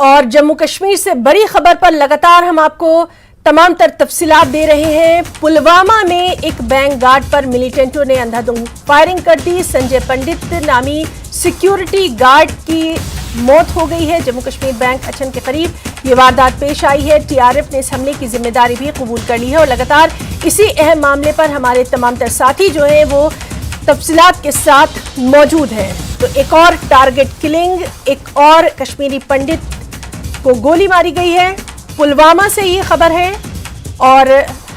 और जम्मू कश्मीर से बड़ी खबर पर लगातार हम आपको तमाम तर तफसीलात दे रहे हैं। पुलवामा में एक बैंक गार्ड पर मिलिटेंटों ने अंधाधुंध फायरिंग कर दी। संजय पंडित नामी सिक्योरिटी गार्ड की मौत हो गई है। जम्मू कश्मीर बैंक अचन के करीब ये वारदात पेश आई है। टीआरएफ ने इस हमले की जिम्मेदारी भी कबूल कर ली है और लगातार इसी अहम मामले पर हमारे तमाम तर साथी जो हैं वो तफसीलात के साथ मौजूद हैं। तो एक और टारगेट किलिंग, एक और कश्मीरी पंडित को गोली मारी गई है। पुलवामा से ये खबर है और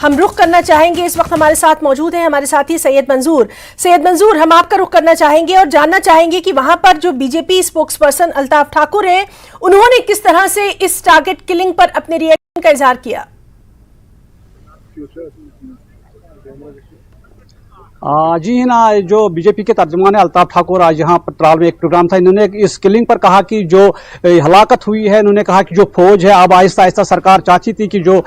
हम रुख करना चाहेंगे, इस वक्त हमारे साथ मौजूद हैं हमारे साथी सैयद मंजूर। सैयद मंजूर, हम आपका रुख करना चाहेंगे और जानना चाहेंगे कि वहां पर जो BJP spokes person Altaf Thakur हैं, उन्होंने किस तरह से इस टारगेट किलिंग पर अपने रिएक्शन का इजहार किया। जी ना, जो बीजेपी के तर्जुमान अल्ताफ ठाकुर आज यहाँ पर त्राल में एक प्रोग्राम था, इन्होंने इस किलिंग पर कहा कि जो हलाकत हुई है, इन्होंने कहा कि जो फौज है अब आहिस्ता आहिस्ता सरकार चाहती थी कि जो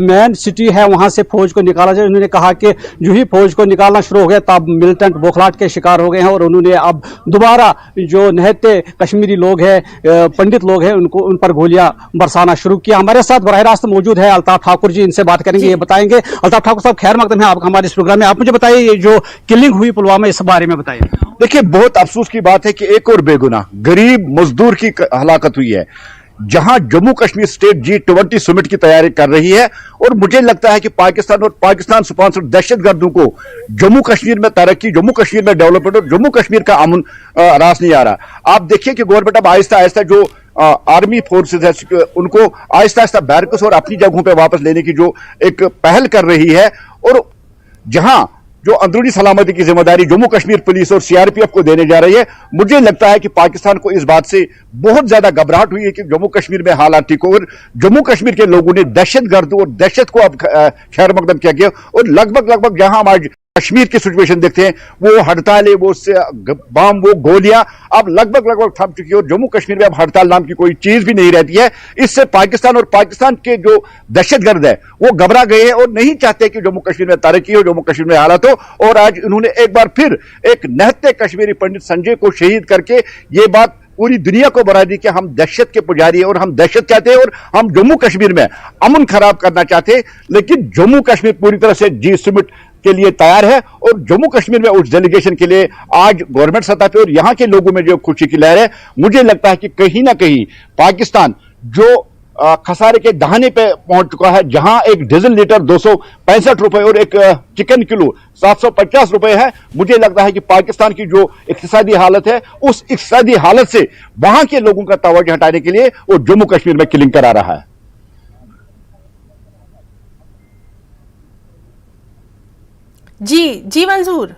मेन सिटी है वहां से फौज को निकाला जाए। उन्होंने कहा कि जो ही फौज को निकालना शुरू हो गया तब मिलिटेंट बौखलाहट के शिकार हो गए हैं और उन्होंने अब दोबारा जो निहत्ते कश्मीरी लोग हैं, पंडित लोग हैं, उनको उन पर गोलियां बरसाना शुरू किया। हमारे साथ बराह रास्त मौजूद है अल्ताफ ठाकुर जी, इनसे बात करेंगे, ये बताएंगे। अल्ताफ ठाकुर साहब, खैर मकदम है आपका हमारे इस प्रोग्राम में। आप मुझे बताइए, ये जो किलिंग हुई पुलवामा, इस बारे में बताइए। देखिए, बहुत अफसोस की बात है कि एक और बेगुनाह गरीब मजदूर की हलाकत हुई है। जहां Jammu Kashmir state G20 summit की तैयारी कर रही है और मुझे लगता है कि पाकिस्तान और पाकिस्तान स्पॉन्सर्ड दहशतगर्दों को जम्मू कश्मीर में तरक्की, जम्मू कश्मीर में डेवलपमेंट और जम्मू कश्मीर का अमन रास नहीं आ रहा। आप देखिए कि गवर्नमेंट अब आहिस्ता आहिस्ता जो आर्मी फोर्सेज है उनको आहिस्ता आहिस्ता बैरक्स और अपनी जगहों पर वापस लेने की जो एक पहल कर रही है और जहां जो अंदरूनी सलामती की जिम्मेदारी जम्मू कश्मीर पुलिस और सीआरपीएफ को देने जा रही है, मुझे लगता है कि पाकिस्तान को इस बात से बहुत ज्यादा घबराहट हुई है कि जम्मू कश्मीर में हालात ठीक हो और जम्मू कश्मीर के लोगों ने दहशतगर्द और दहशत को अब खैर मकदम किया गया और लगभग जहां हम आज कश्मीर की सिचुएशन देखते हैं, वो हड़तालें, वो बम, वो गोलियां अब लगभग थम चुकी है और जम्मू कश्मीर में अब हड़ताल नाम की कोई चीज भी नहीं रहती है। इससे पाकिस्तान और पाकिस्तान के जो दहशतगर्द है वो घबरा गए हैं और नहीं चाहते कि जम्मू कश्मीर में तरक्की हो, जम्मू कश्मीर में हालात हो। और आज इन्होंने एक बार फिर एक निहत्ते कश्मीरी पंडित संजय को शहीद करके ये बात पूरी दुनिया को बता दी कि हम दहशत के पुजारी हैं और हम दहशत चाहते हैं और हम जम्मू कश्मीर में अमन खराब करना चाहते हैं। लेकिन जम्मू कश्मीर पूरी तरह से जी समिट के लिए तैयार है और जम्मू कश्मीर में उस डेलीगेशन के लिए आज गवर्नमेंट सतह पे और यहां के लोगों में जो खुशी की लहर है, मुझे लगता है कि कहीं ना कहीं पाकिस्तान जो खसारे के दहाने पे पहुंच चुका है, जहां एक डीजल लीटर 265 रुपए और एक चिकन किलो 750 रुपए है। मुझे लगता है कि पाकिस्तान की जो इक्तिसादी हालत है, उस इक्तिसादी हालत से वहां के लोगों का तवज्जो हटाने के लिए वो जम्मू कश्मीर में किलिंग करा रहा है। जी मंजूर,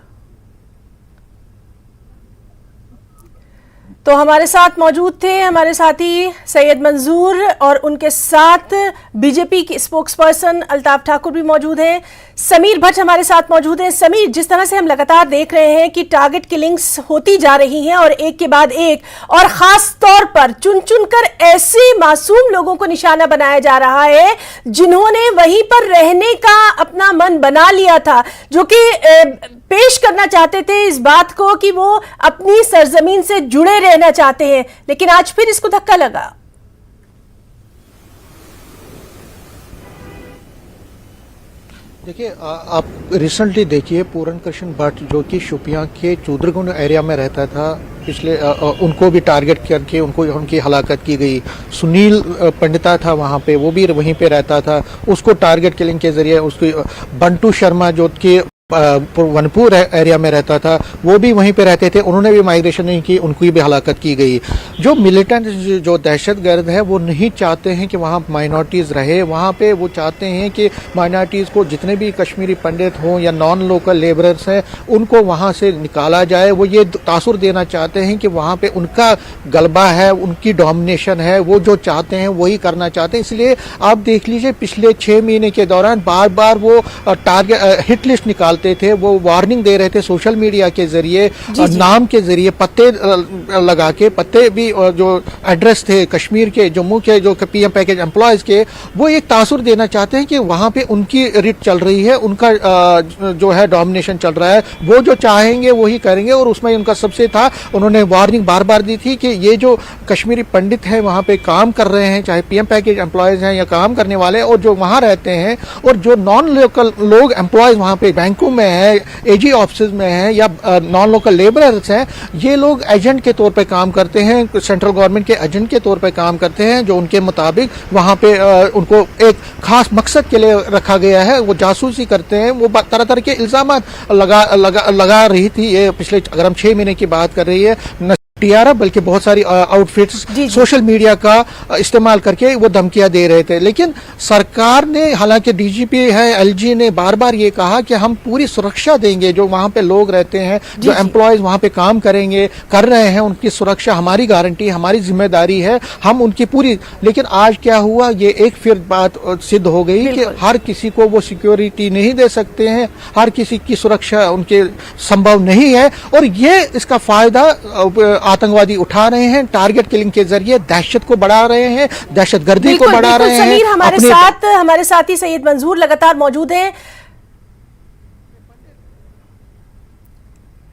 तो हमारे साथ मौजूद थे हमारे साथी सैयद मंजूर और उनके साथ बीजेपी की स्पोक्स पर्सन अल्ताफ ठाकुर भी मौजूद हैं। समीर भट्ट हमारे साथ मौजूद हैं। समीर, जिस तरह से हम लगातार देख रहे हैं कि टारगेट किलिंग्स होती जा रही हैं और एक के बाद एक, और खास तौर पर चुन चुनकर ऐसे मासूम लोगों को निशाना बनाया जा रहा है जिन्होंने वहीं पर रहने का अपना मन बना लिया था, जो कि पेश करना चाहते थे इस बात को कि वो अपनी सरजमीन से जुड़े रहना चाहते हैं, लेकिन आज फिर इसको धक्का लगा। देखिए, आप रिसेंटली देखिए पूरन कृष्ण भट्ट जो कि शोपियां के चौधरगुंड एरिया में रहता था, पिछले उनको भी टारगेट करके उनकी हलाकत की गई। सुनील पंडिता था वहां पे, वो भी वहीं पे रहता था, उसको टारगेट किलिंग के जरिए उसकी बंटू शर्मा जो कि वनपुर एरिया में रहता था, वो भी वहीं पे रहते थे, उन्होंने भी माइग्रेशन नहीं की, उनकी भी हलाकत की गई। जो मिलिटेंट जो दहशतगर्द है वो नहीं चाहते हैं कि वहाँ माइनॉरिटीज़ रहे, वहाँ पे वो चाहते हैं कि माइनॉरिटीज़ को जितने भी कश्मीरी पंडित हों या नॉन लोकल लेबरर्स हैं उनको वहाँ से निकाला जाए। वो ये तासुर देना चाहते हैं कि वहाँ पे उनका गलबा है, उनकी डोमिनेशन है, वो जो चाहते हैं वही करना चाहते हैं। इसलिए आप देख लीजिए पिछले 6 महीने के दौरान बार बार वो टारगेट हिट लिस्ट निकाल थे, वो वार्निंग दे रहे थे सोशल मीडिया के जरिए, नाम के जरिए पत्ते लगा के, पत्ते भी जो एड्रेस थे कश्मीर के, जम्मू के जो पीएम पैकेज एम्प्लॉयज के, वो एक तासुर देना चाहते हैं कि वहां पे उनकी रिट चल रही है, उनका जो है डोमिनेशन चल रहा है, वो जो चाहेंगे वही करेंगे। और उसमें उनका सबसे था, उन्होंने वार्निंग बार बार दी थी कि ये जो कश्मीरी पंडित है वहां पे काम कर रहे हैं, चाहे पीएम पैकेज एम्प्लॉयज हैं या काम करने वाले, और जो वहां रहते हैं और जो नॉन लोकल लोग एम्प्लॉयज वहां पे बैंकों में है, एजी ऑफिस में है या नॉन लोकल लेबरर्स हैं, ये लोग एजेंट के तौर पे काम करते हैं, सेंट्रल गवर्नमेंट के एजेंट के तौर पे काम करते हैं, जो उनके मुताबिक वहां पे उनको एक खास मकसद के लिए रखा गया है, वो जासूसी करते हैं। वो तरह तरह के इल्जाम लगा रही थी ये पिछले, अगर हम 6 महीने की बात कर रही है, टीआरएफ बल्कि बहुत सारी आउटफिट्स सोशल मीडिया का इस्तेमाल करके वो धमकियां दे रहे थे। लेकिन सरकार ने, हालांकि डीजीपी है एलजी ने बार बार ये कहा कि हम पूरी सुरक्षा देंगे, जो वहां पे लोग रहते हैं, जो एम्प्लॉयज वहां पे काम कर रहे हैं, उनकी सुरक्षा हमारी गारंटी, हमारी जिम्मेदारी है, हम उनकी पूरी। लेकिन आज क्या हुआ, ये एक फिर बात सिद्ध हो गई कि हर किसी को वो सिक्योरिटी नहीं दे सकते हैं, हर किसी की सुरक्षा उनके संभव नहीं है, और ये इसका फायदा आतंकवादी उठा रहे हैं, टारगेट किलिंग के जरिए दहशत को बढ़ा रहे हैं, दहशतगर्दी को बढ़ा रहे हैं। समीर, हमारे साथ ही सैयद मंजूर लगातार मौजूद हैं।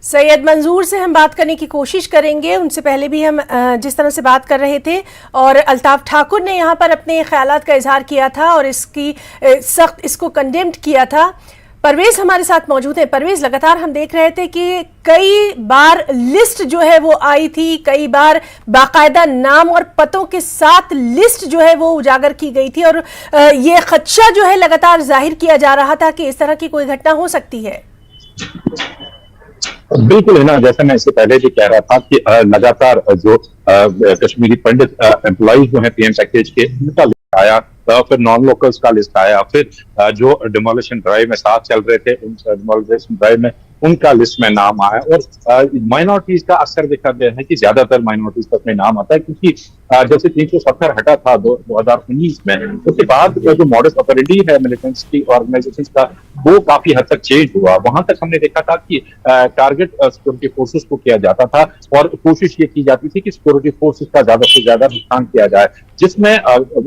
सैयद मंजूर से हम बात करने की कोशिश करेंगे। उनसे पहले भी हम जिस तरह से बात कर रहे थे, और अल्ताफ ठाकुर ने यहाँ पर अपने ख्यालात का इजहार किया था और इसकी सख्त इसको कंडेम्ड किया था। परवेज हमारे साथ मौजूद है। परवेज, लगातार हम देख रहे थे कि कई बार लिस्ट जो है वो आई थी, कई बार बाकायदा नाम और पतों के साथ लिस्ट जो है वो उजागर की गई थी, और ये खदशा जो है लगातार जाहिर किया जा रहा था कि इस तरह की कोई घटना हो सकती है। बिल्कुल है ना, जैसा मैं इससे पहले भी कह रहा था कि लगातार जो कश्मीरी पंडित एम्प्लॉइज जो है पीएम पैकेज के, उनका लिस्ट आया, फिर नॉन लोकल्स का लिस्ट आया, फिर जो डिमोलिशन ड्राइव में साथ चल रहे थे उन डिमोलिशन ड्राइव में उनका लिस्ट में नाम आया। और माइनॉरिटीज का अक्सर देखा गया है कि ज्यादातर माइनॉरिटीज का उसमें नाम आता है, क्योंकि जैसे 370 हटा था 2019 में, उसके बाद जो मॉडस ऑपरेंडी है मिलिटेंट्स की ऑर्गेनाइजेशंस का, वो काफी हद तक चेंज हुआ। वहां तक हमने देखा था कि टारगेट सिक्योरिटी फोर्सेस को किया जाता था, और कोशिश ये की जाती थी कि सिक्योरिटी फोर्सेस का ज्यादा से ज्यादा नुकसान किया जाए, जिसमें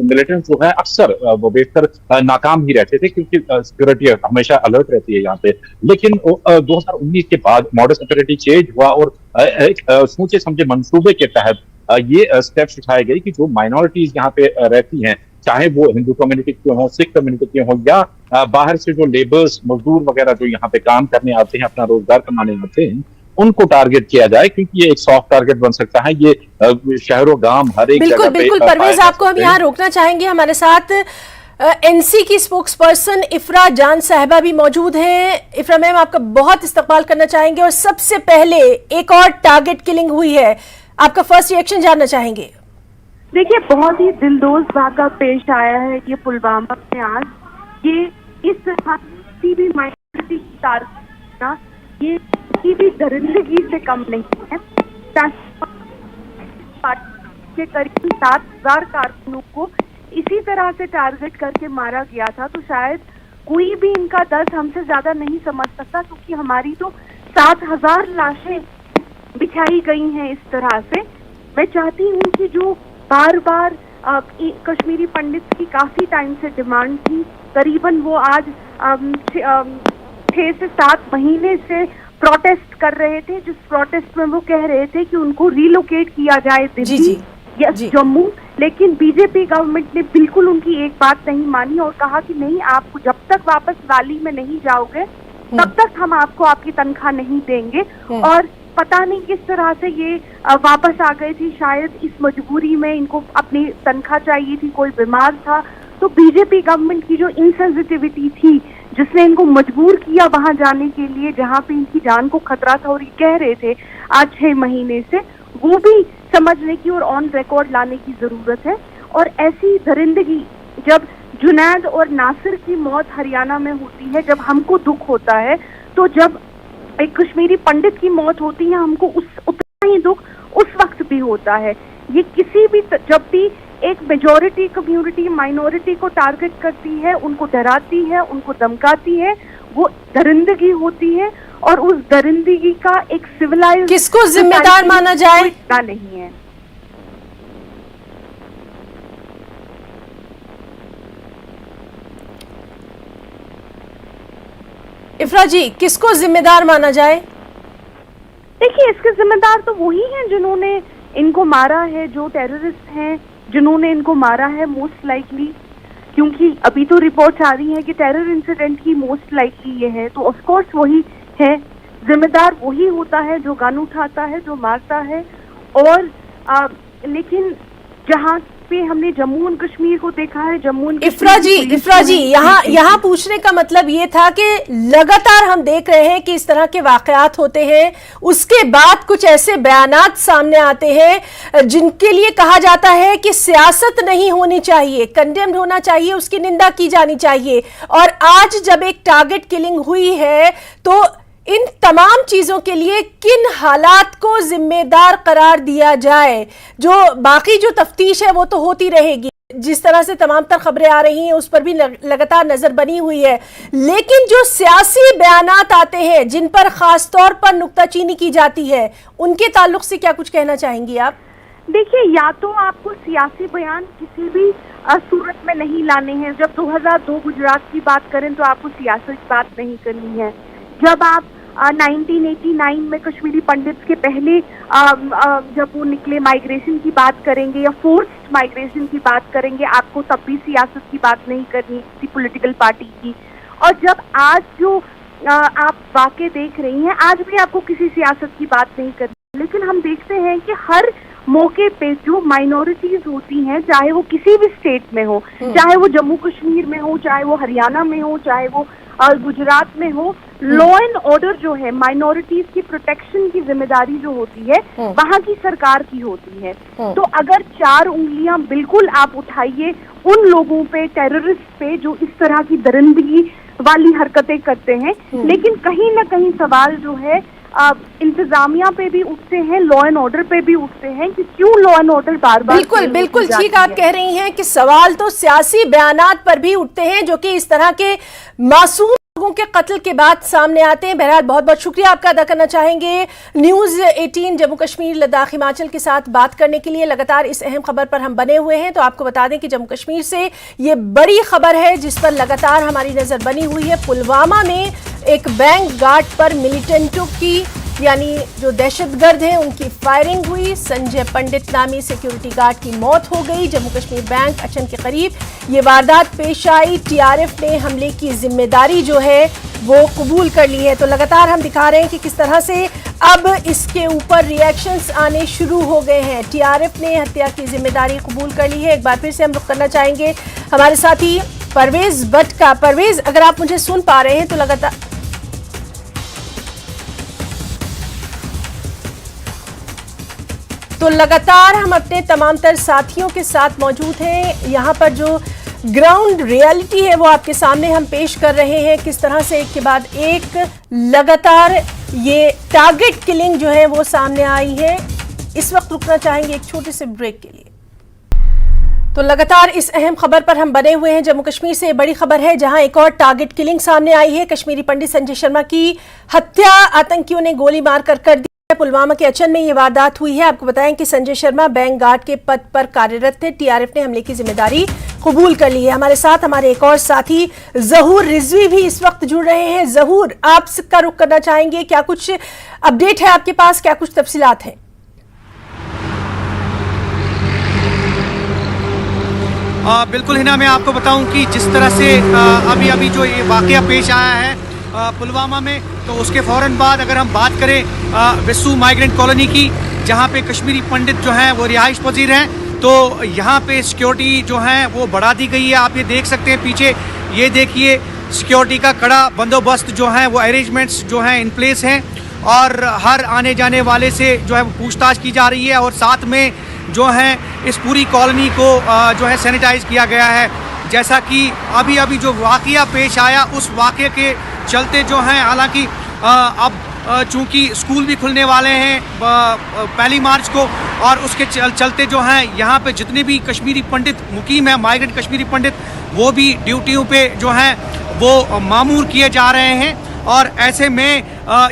मिलिटेंट्स जो है अक्सर वो बेहतर नाकाम ही रहते थे, क्योंकि सिक्योरिटी हमेशा अलर्ट रहती है यहाँ पे। लेकिन 2019 के बाद मॉडस ऑपरेंडी चेंज हुआ, और एक सोचे समझे मंसूबे के तहत ये स्टेप्स उठाए गए कि जो माइनॉरिटीज यहाँ पे रहती हैं, चाहे वो हिंदू कम्युनिटी के हों, सिख कम्युनिटी के हों, या बाहर से जो लेबर्स, मजदूर वगैरह जो यहाँ पे काम करने आते हैं, अपना रोजगार कमाने आते हैं, उनको टारगेट किया जाए, क्योंकि ये एक सॉफ्ट टारगेट बन सकता है। ये शहरों गांव हर एक जगह पे। बिल्कुल परवेज, आपको हम यहाँ रोकना चाहेंगे। हमारे साथ एनसी की स्पोक्स पर्सन इफ्रा जान साहिबा भी मौजूद हैं। इफ्रा मैम, आपका बहुत इस्तकबाल करना चाहेंगे, और सबसे पहले एक और टारगेट किलिंग हुई है, आपका फर्स्ट रिएक्शन जानना चाहेंगे। देखिए, बहुत ही दिलदोज वाक़ा पेश आया है ये पुलवामा में आज। ये इस तरह किसी भी माइनॉरिटी की तारीफ, ये किसी भी दरिंदगी से कम नहीं है। के करीब 7,000 कारकुनों को इसी तरह से टारगेट करके मारा गया था, तो शायद कोई भी इनका दर्द हमसे ज्यादा नहीं समझ सकता, क्योंकि हमारी तो 7,000 लाशें बिछाई गई हैं इस तरह से। मैं चाहती हूँ कि जो बार बार कश्मीरी पंडित की काफी टाइम से डिमांड थी, करीबन वो आज 6 से 7 महीने से प्रोटेस्ट कर रहे थे, जिस प्रोटेस्ट में वो कह रहे थे कि उनको रिलोकेट किया जाए दिल्ली या जम्मू, लेकिन बीजेपी गवर्नमेंट ने बिल्कुल उनकी एक बात नहीं मानी और कहा कि नहीं, आपको जब तक वापस वैली में नहीं जाओगे तब तक हम आपको आपकी तनख्वाह नहीं देंगे। और पता नहीं किस तरह से ये वापस आ गए थे, शायद इस मजबूरी में, इनको अपनी तनख्वाह चाहिए थी, कोई बीमार था, तो बीजेपी गवर्नमेंट की जो इनसेंसिटिविटी थी जिसने इनको मजबूर किया वहां जाने के लिए जहां पे इनकी जान को खतरा था, और ये कह रहे थे आज 6 महीने से, वो भी समझने की और ऑन रिकॉर्ड लाने की जरूरत है। और ऐसी दरिंदगी, जब जुनैद और नासिर की मौत हरियाणा में होती है, जब हमको दुख होता है, तो जब एक कश्मीरी पंडित की मौत होती है हमको उतना ही दुख उस वक्त भी होता है। ये किसी भी, जब भी एक मेजॉरिटी कम्युनिटी माइनॉरिटी को टारगेट करती है, उनको डराती है, उनको धमकाती है, वो दरिंदगी होती है, और उस दरिंदगी का एक सिविलाइज किसको जिम्मेदार माना जाए नहीं है। इफ्रा जी, किसको जिम्मेदार माना जाए? देखिए, इसके जिम्मेदार तो वही हैं जिन्होंने इनको मारा है, जो टेररिस्ट हैं जिन्होंने इनको मारा है मोस्ट लाइकली, क्योंकि अभी तो रिपोर्ट्स आ रही है कि टेरर इंसिडेंट की मोस्ट लाइकली ये है, तो ऑफ कोर्स वही है। जिम्मेदार वही होता है जो गन उठाता है, जो मारता है। और लेकिन जहाँ पे हमने जम्मू एंड कश्मीर को देखा है, जम्मू एंड इफ्रा जी यहाँ पूछने का मतलब ये था कि लगातार हम देख रहे हैं कि इस तरह के वाकयात होते हैं, उसके बाद कुछ ऐसे बयानात सामने आते हैं जिनके लिए कहा जाता है कि सियासत नहीं होनी चाहिए, कंडेम्ड होना चाहिए, उसकी निंदा की जानी चाहिए। और आज जब एक टारगेट किलिंग हुई है तो इन तमाम चीजों के लिए किन हालात को जिम्मेदार करार दिया जाए? जो बाकी जो तफ्तीश है वो तो होती रहेगी, जिस तरह से तमाम तर खबरें आ रही हैं उस पर भी लगातार नजर बनी हुई है, लेकिन जो सियासी बयानात आते हैं जिन पर खास तौर पर नुक्ताचीनी की जाती है, उनके ताल्लुक से क्या कुछ कहना चाहेंगी आप? देखिए, या तो आपको सियासी बयान किसी भी सूरत में नहीं लाने हैं। जब 2002 गुजरात की बात करें तो आपको सियासत की बात नहीं करनी है। जब आप 1989 में कश्मीरी पंडित्स के पहले जब वो निकले माइग्रेशन की बात करेंगे या फोर्स्ड माइग्रेशन की बात करेंगे, आपको तब भी सियासत की बात नहीं करनी किसी पॉलिटिकल पार्टी की। और जब आज जो आप वाक़े देख रही हैं, आज भी आपको किसी सियासत की बात नहीं करनी। लेकिन हम देखते हैं कि हर मौके पे जो माइनॉरिटीज होती हैं, चाहे वो किसी भी स्टेट में हो, चाहे वो जम्मू कश्मीर में हो, चाहे वो हरियाणा में हो, चाहे वो गुजरात में हो, लॉ एंड ऑर्डर जो है, माइनॉरिटीज की प्रोटेक्शन की जिम्मेदारी जो होती है वहाँ की सरकार की होती है। तो अगर 4 उंगलियां बिल्कुल आप उठाइए उन लोगों पे, टेररिस्ट पे जो इस तरह की दरिंदगी वाली हरकतें करते हैं, लेकिन कहीं ना कहीं सवाल जो है इंतजामिया पे भी उठते हैं, लॉ एंड ऑर्डर पे भी उठते हैं कि क्यों लॉ एंड ऑर्डर बार बार। बिल्कुल ठीक आप कह रही हैं कि सवाल तो सियासी बयानात पर भी उठते हैं जो कि इस तरह के मासूम लोगों के कत्ल के बाद सामने आते हैं। बहरहाल बहुत बहुत शुक्रिया आपका अदा करना चाहेंगे न्यूज़ 18 जम्मू कश्मीर लद्दाख हिमाचल के साथ बात करने के लिए। लगातार इस अहम खबर पर हम बने हुए हैं, तो आपको बता दें कि जम्मू कश्मीर से ये बड़ी खबर है जिस पर लगातार हमारी नजर बनी हुई है। पुलवामा में एक बैंक गार्ड पर मिलिटेंटों की, यानी जो दहशतगर्द हैं, उनकी फायरिंग हुई। संजय पंडित नामी सिक्योरिटी गार्ड की मौत हो गई। जम्मू कश्मीर बैंक अचन के करीब ये वारदात पेश आई। टीआरएफ ने हमले की जिम्मेदारी जो है वो कबूल कर ली है। तो लगातार हम दिखा रहे हैं कि किस तरह से अब इसके ऊपर रिएक्शंस आने शुरू हो गए हैं। टीआरएफ ने हत्या की जिम्मेदारी कबूल कर ली है। एक बार फिर से हम रुख करना चाहेंगे हमारे साथी परवेज भट्ट का। परवेज, अगर आप मुझे सुन पा रहे हैं तो लगातार हम अपने तमाम तर साथियों के साथ मौजूद हैं। यहाँ पर जो ग्राउंड रियलिटी है वो आपके सामने हम पेश कर रहे हैं, किस तरह से एक के बाद एक लगातार ये टारगेट किलिंग जो है वो सामने आई है। इस वक्त रुकना चाहेंगे एक छोटे से ब्रेक के लिए। तो लगातार इस अहम खबर पर हम बने हुए हैं। जम्मू कश्मीर से बड़ी खबर है जहां एक और टारगेट किलिंग सामने आई है। कश्मीरी पंडित संजय शर्मा की हत्या आतंकियों ने गोली मारकर कर दी। पुलवामा के अचन में ये वारदात हुई है। आपको बताएं कि संजय शर्मा बैंक गार्ड के पद पर कार्यरत थे। टीआरएफ ने हमले की जिम्मेदारी कबूल कर ली है। हमारे साथ हमारे एक और साथी जहूर रिजवी भी इस वक्त जुड़ रहे हैं। जहूर, आपका रुख करना चाहेंगे, क्या कुछ अपडेट है आपके पास, क्या कुछ तफसीलात हैं? बिल्कुल हिना, मैं आपको बताऊं कि जिस तरह से अभी जो ये वाकया पेश आया है पुलवामा में, तो उसके फौरन बाद अगर हम बात करें विस्सू माइग्रेंट कॉलोनी की, जहां पे कश्मीरी पंडित जो हैं वो रिहाइश पजीर हैं, तो यहाँ पे सिक्योरिटी जो है वो बढ़ा दी गई है। आप ये देख सकते हैं पीछे, ये देखिए सिक्योरिटी का कड़ा बंदोबस्त जो है वो अरेंजमेंट्स जो हैं इन प्लेस हैं, और हर आने जाने वाले से जो है वो पूछताछ की जा रही है। और साथ में जो है इस पूरी कॉलोनी को जो है सैनिटाइज किया गया है। जैसा कि अभी जो वाकया पेश आया, उस वाकये के चलते जो हैं, हालांकि अब चूंकि स्कूल भी खुलने वाले हैं 1 मार्च को, और उसके चलते जो हैं यहाँ पे जितने भी कश्मीरी पंडित मुकीम हैं, माइग्रेंट कश्मीरी पंडित, वो भी ड्यूटियों पे जो हैं वो मामूर किए जा रहे हैं। और ऐसे में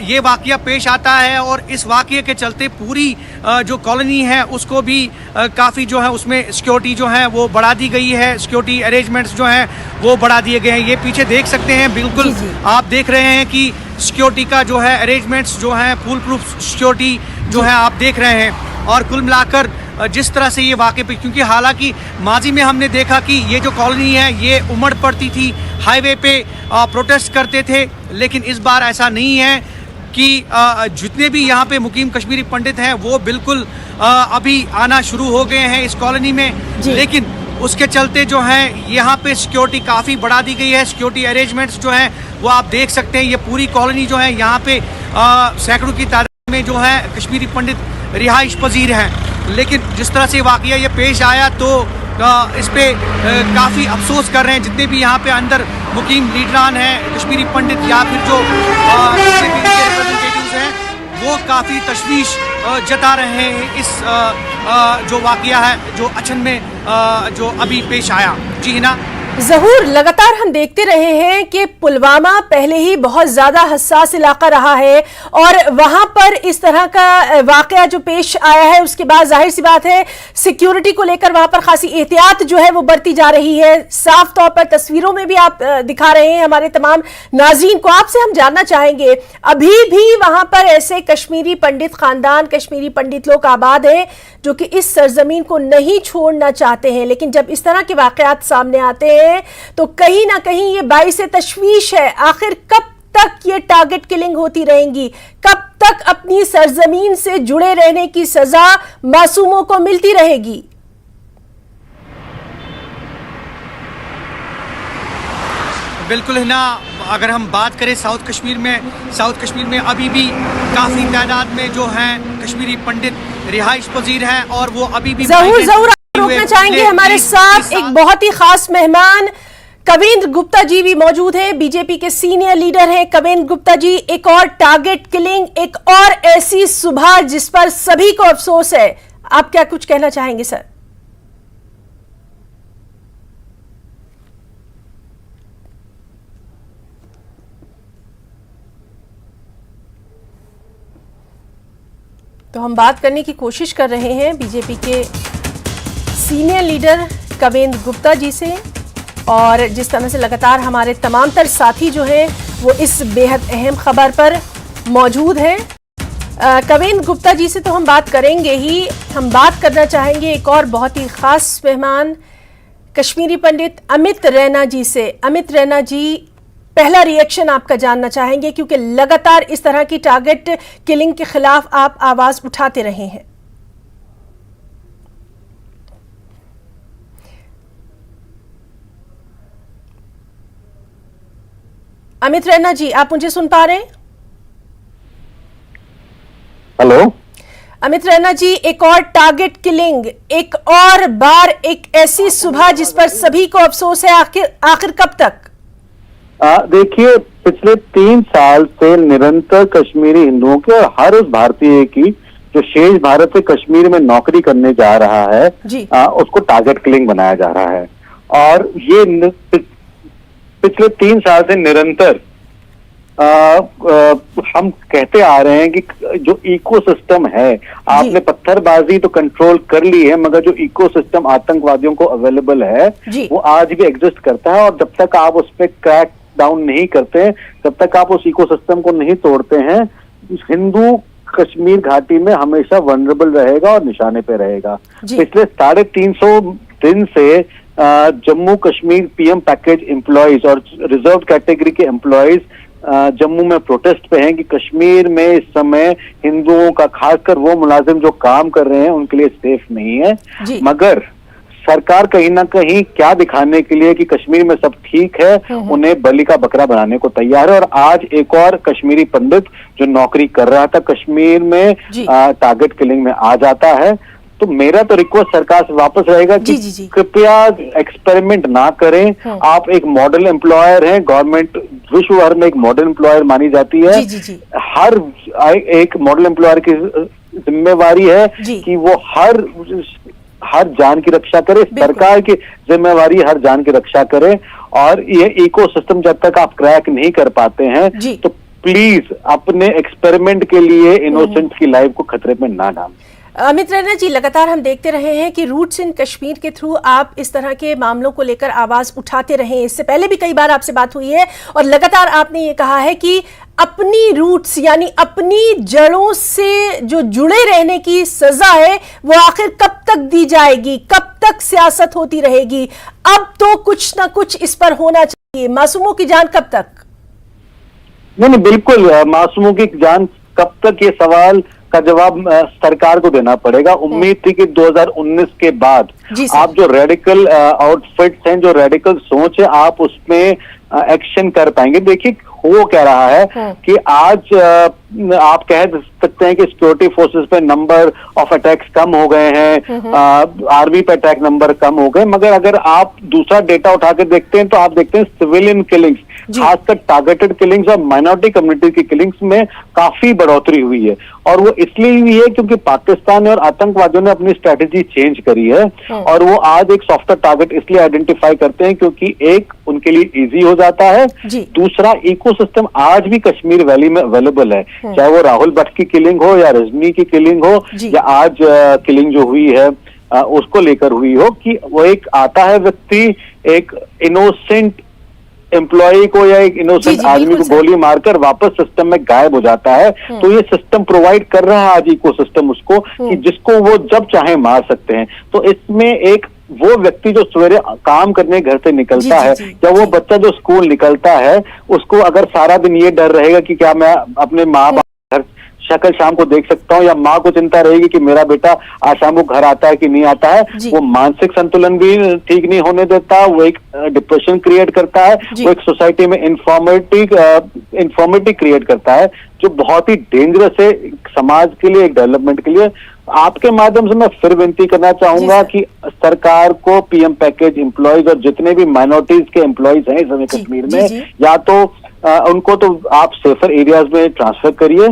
ये वाकया पेश आता है और इस वाकये के चलते पूरी जो कॉलोनी है उसको भी काफ़ी जो है उसमें सिक्योरिटी जो है वो बढ़ा दी गई है, सिक्योरिटी अरेंजमेंट्स जो हैं वो बढ़ा दिए गए हैं। ये पीछे देख सकते हैं, बिल्कुल आप देख रहे हैं कि सिक्योरिटी का जो है अरेंजमेंट्स जो हैं, फुल प्रूफ सिक्योरिटी जो है आप देख रहे हैं। और कुल मिलाकर जिस तरह से ये वाक़े पे, क्योंकि हालांकि माजी में हमने देखा कि ये जो कॉलोनी है ये उमड़ पड़ती थी, हाईवे पे प्रोटेस्ट करते थे, लेकिन इस बार ऐसा नहीं है कि जितने भी यहाँ पे मुकीम कश्मीरी पंडित हैं वो बिल्कुल अभी आना शुरू हो गए हैं इस कॉलोनी में, लेकिन उसके चलते जो है यहाँ पे सिक्योरिटी काफ़ी बढ़ा दी गई है। सिक्योरिटी अरेंजमेंट्स जो हैं वो आप देख सकते हैं। ये पूरी कॉलोनी जो है यहाँ पे सैकड़ों की तादाद में जो है कश्मीरी पंडित रिहाइश पजीर हैं, लेकिन जिस तरह से वाकया ये पेश आया तो इस पे काफ़ी अफसोस कर रहे हैं जितने भी यहाँ पे अंदर मुकीम लीडरान हैं, कश्मीरी पंडित या फिर जो रिप्रेजेंटेटिव्स हैं, वो काफ़ी तशवीश जता रहे हैं इस जो वाकया है जो अचन में जो अभी पेश आया। जी हिना। ज़हूर, लगातार हम देखते रहे हैं कि पुलवामा पहले ही बहुत ज़्यादा हसास इलाका रहा है और वहाँ पर इस तरह का वाक़या जो पेश आया है उसके बाद जाहिर सी बात है सिक्योरिटी को लेकर वहाँ पर खासी एहतियात जो है वो बढ़ती जा रही है। साफ तौर पर तस्वीरों में भी आप दिखा रहे हैं हमारे तमाम नाज़रीन को। आपसे हम जानना चाहेंगे, अभी भी वहाँ पर ऐसे कश्मीरी पंडित ख़ानदान, कश्मीरी पंडित लोग आबाद हैं जो कि इस सरजमीन को नहीं छोड़ना चाहते हैं, लेकिन जब इस तरह के वाक़यात सामने आते हैं तो कहीं ना कहीं ये बाइस तशवीश है। आखिर कब तक ये टारगेट किलिंग होती रहेंगी? कब तक अपनी सरजमीन से जुड़े रहने की सजा मासूमों को मिलती रहेगी? बिल्कुल है ना। अगर हम बात करें साउथ कश्मीर में अभी भी काफ़ी तादाद में जो हैं कश्मीरी पंडित रिहाइश पजीर हैं और वो अभी भी ज़रूर रोकना चाहेंगे। हमारे साथ एक बहुत ही खास मेहमान कवेंद्र गुप्ता जी भी मौजूद हैं, बीजेपी के सीनियर लीडर हैं। कवेंद्र गुप्ता जी, एक और टारगेट किलिंग, एक और ऐसी सुबह जिस पर सभी को अफसोस है, आप क्या कुछ कहना चाहेंगे सर? तो हम बात करने की कोशिश कर रहे हैं बीजेपी के सीनियर लीडर कवेंद्र गुप्ता जी से, और जिस तरह से लगातार हमारे तमाम तर साथी जो हैं वो इस बेहद अहम खबर पर मौजूद हैं। कवेंद्र गुप्ता जी से तो हम बात करेंगे ही, हम बात करना चाहेंगे एक और बहुत ही ख़ास मेहमान कश्मीरी पंडित अमित रैना जी से। अमित रैना जी, पहला रिएक्शन आपका जानना चाहेंगे क्योंकि लगातार इस तरह की टारगेट किलिंग के खिलाफ आप आवाज़ उठाते रहे हैं। अमित रैना जी, आप मुझे सुन पा रहे हैं? हेलो अमित रैना जी, एक और टारगेट किलिंग, एक और बार एक ऐसी सुबह जिस पर सभी को अफसोस है, आखिर कब तक? देखिए, पिछले 3 साल से निरंतर कश्मीरी हिंदुओं के और हर उस भारतीय की जो शेष भारत से कश्मीर में नौकरी करने जा रहा है उसको टारगेट किलिंग बनाया जा रहा है। और ये पिछले 3 साल से निरंतर हम कहते आ रहे हैं कि जो इकोसिस्टम है, आपने पत्थरबाजी तो कंट्रोल कर ली है, मगर जो इकोसिस्टम आतंकवादियों को अवेलेबल है वो आज भी एग्जिस्ट करता है। और जब तक आप उस पर क्रैक डाउन नहीं करते हैं, जब तक आप उस इकोसिस्टम को नहीं तोड़ते हैं, हिंदू कश्मीर घाटी में हमेशा वनरेबल रहेगा और निशाने पे रहेगा। पिछले 350 दिन से Jammu Kashmir PM package employees और रिजर्व कैटेगरी के एम्प्लॉयज जम्मू में प्रोटेस्ट पे हैं कि कश्मीर में इस समय हिंदुओं का, खासकर वो मुलाजिम जो काम कर रहे हैं, उनके लिए सेफ नहीं है। मगर सरकार कहीं ना कहीं क्या दिखाने के लिए कि कश्मीर में सब ठीक है, उन्हें बलि का बकरा बनाने को तैयार है। और आज एक और कश्मीरी पंडित जो नौकरी कर रहा था कश्मीर में टारगेट किलिंग में आ जाता है। तो मेरा तो रिक्वेस्ट सरकार से वापस रहेगा कि कृपया एक्सपेरिमेंट ना करें। आप एक मॉडल एम्प्लॉयर हैं, गवर्नमेंट विश्व भर में एक मॉडल एम्प्लॉयर मानी जाती है। हर एक मॉडल एम्प्लॉयर की जिम्मेवारी है कि वो हर जान की रक्षा करे। सरकार की जिम्मेवारी हर जान की रक्षा करे। और ये इकोसिस्टम जब तक आप क्रैक नहीं कर पाते हैं तो प्लीज अपने एक्सपेरिमेंट के लिए इनोसेंट की लाइफ को खतरे में ना डालें। अमित रैना जी, लगातार हम देखते रहे हैं कि रूट्स इन कश्मीर के थ्रू आप इस तरह के मामलों को लेकर आवाज उठाते रहे हैं। इससे पहले भी कई बार आपसे बात हुई है और लगातार आपने ये कहा है कि अपनी रूट्स यानी अपनी जड़ों से जो जुड़े रहने की सजा है वो आखिर कब तक दी जाएगी, कब तक सियासत होती रहेगी। अब तो कुछ ना कुछ इस पर होना चाहिए। मासूमों की जान कब तक? नहीं, बिल्कुल, मासूमों की जान कब तक, ये सवाल का जवाब सरकार को देना पड़ेगा। उम्मीद थी कि 2019 के बाद आप जो रेडिकल आउटफिट्स हैं, जो रेडिकल सोच है, आप उसमें एक्शन कर पाएंगे। देखिए वो कह रहा है कि आज आप कह सकते हैं कि सिक्योरिटी फोर्सेस पे नंबर ऑफ अटैक्स कम हो गए हैं, आर्मी पे अटैक नंबर कम हो गए, मगर अगर आप दूसरा डेटा उठा के देखते हैं तो आप देखते हैं सिविलियन किलिंग्स, खासकर टारगेटेड किलिंग्स और माइनॉरिटी कम्युनिटी की किलिंग्स में काफी बढ़ोतरी हुई है। और वो इसलिए हुई है क्योंकि पाकिस्तान और आतंकवादियों ने अपनी स्ट्रेटेजी चेंज करी है और वो आज एक सॉफ्टवेयर टारगेट इसलिए आइडेंटिफाई करते हैं क्योंकि एक उनके लिए इजी हो जाता है, दूसरा इकोसिस्टम आज भी कश्मीर वैली में अवेलेबल है, चाहे वो राहुल भट्ट की किलिंग हो या रजनी की किलिंग हो या आज किलिंग जो हुई है उसको लेकर हुई हो, कि वो एक आता है व्यक्ति एक इनोसेंट एम्प्लॉय को या एक इनोसेंट आदमी को गोली मारकर वापस सिस्टम में गायब हो जाता है। तो ये सिस्टम प्रोवाइड कर रहा है आज इकोसिस्टम उसको कि जिसको वो जब चाहे मार सकते हैं। तो इसमें एक वो व्यक्ति जो सवेरे काम करने घर से निकलता है या वो बच्चा जो स्कूल निकलता है, उसको अगर सारा दिन ये डर रहेगा कि क्या मैं अपने माँ बाप घर शक्ल शाम को देख सकता हूँ, या माँ को चिंता रहेगी कि मेरा बेटा आज शाम को घर आता है कि नहीं आता है, वो मानसिक संतुलन भी ठीक नहीं होने देता, वो एक डिप्रेशन क्रिएट करता है, वो एक सोसाइटी में इन्फॉर्मिटी क्रिएट करता है, जो बहुत ही डेंजरस है समाज के लिए, एक डेवलपमेंट के लिए। आपके माध्यम से मैं फिर विनती करना चाहूंगा कि सरकार को पीएम पैकेज एम्प्लॉयज और जितने भी माइनॉरिटीज के एम्प्लॉयज हैं इस समय कश्मीर में, या तो उनको तो आप सेफर एरियाज में ट्रांसफर करिए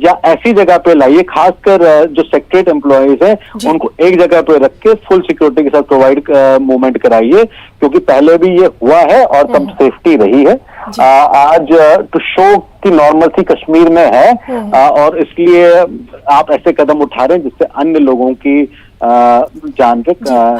या ऐसी जगह पे लाइए, खासकर जो सेक्रेटरीट एम्प्लॉयज हैं उनको एक जगह पे रख के फुल सिक्योरिटी के साथ प्रोवाइड मूवमेंट कराइए, क्योंकि पहले भी ये हुआ है और तब सेफ्टी रही है। आज तो शो की नॉर्मलसी कश्मीर में है और इसलिए आप ऐसे कदम उठा रहे हैं जिससे अन्य लोगों की जान के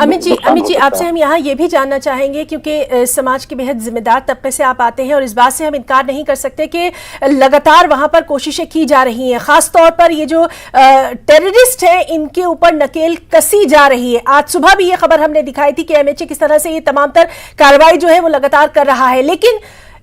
अमित जी आपसे हम यहाँ ये भी जानना चाहेंगे, क्योंकि समाज के बेहद जिम्मेदार तबके से आप आते हैं और इस बात से हम इनकार नहीं कर सकते कि लगातार वहां पर कोशिशें की जा रही हैं, खास तौर पर ये जो टेररिस्ट हैं इनके ऊपर नकेल कसी जा रही है। आज सुबह भी ये खबर हमने दिखाई थी कि एमएचए किस तरह से ये तमाम तर कार्रवाई जो है वो लगातार कर रहा है। लेकिन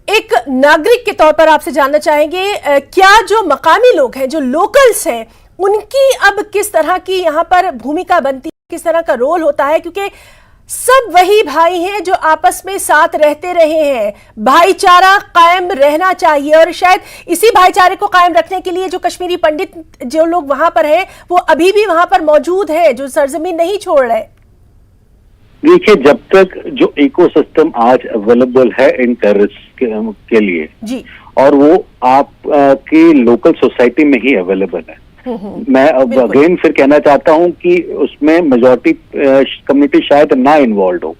एक नागरिक के तौर पर आपसे जानना चाहेंगे, क्या जो मकामी लोग हैं, जो लोकल्स हैं, उनकी अब किस तरह की यहाँ पर भूमिका बनती है, किस तरह का रोल होता है? क्योंकि सब वही भाई हैं जो आपस में साथ रहते रहे हैं, भाईचारा कायम रहना चाहिए और शायद इसी भाईचारे को कायम रखने के लिए जो कश्मीरी पंडित जो लोग वहां पर हैं वो अभी भी वहां पर मौजूद है, जो सरजमीन नहीं छोड़ रहे। देखिए, जब तक जो इकोसिस्टम आज अवेलेबल है इन टेररिस्ट के लिए जी, और वो आप की लोकल सोसाइटी में ही अवेलेबल है, मैं अब अगेन फिर कहना चाहता हूं कि उसमें मेजॉरिटी कम्युनिटी शायद ना इन्वॉल्व हो,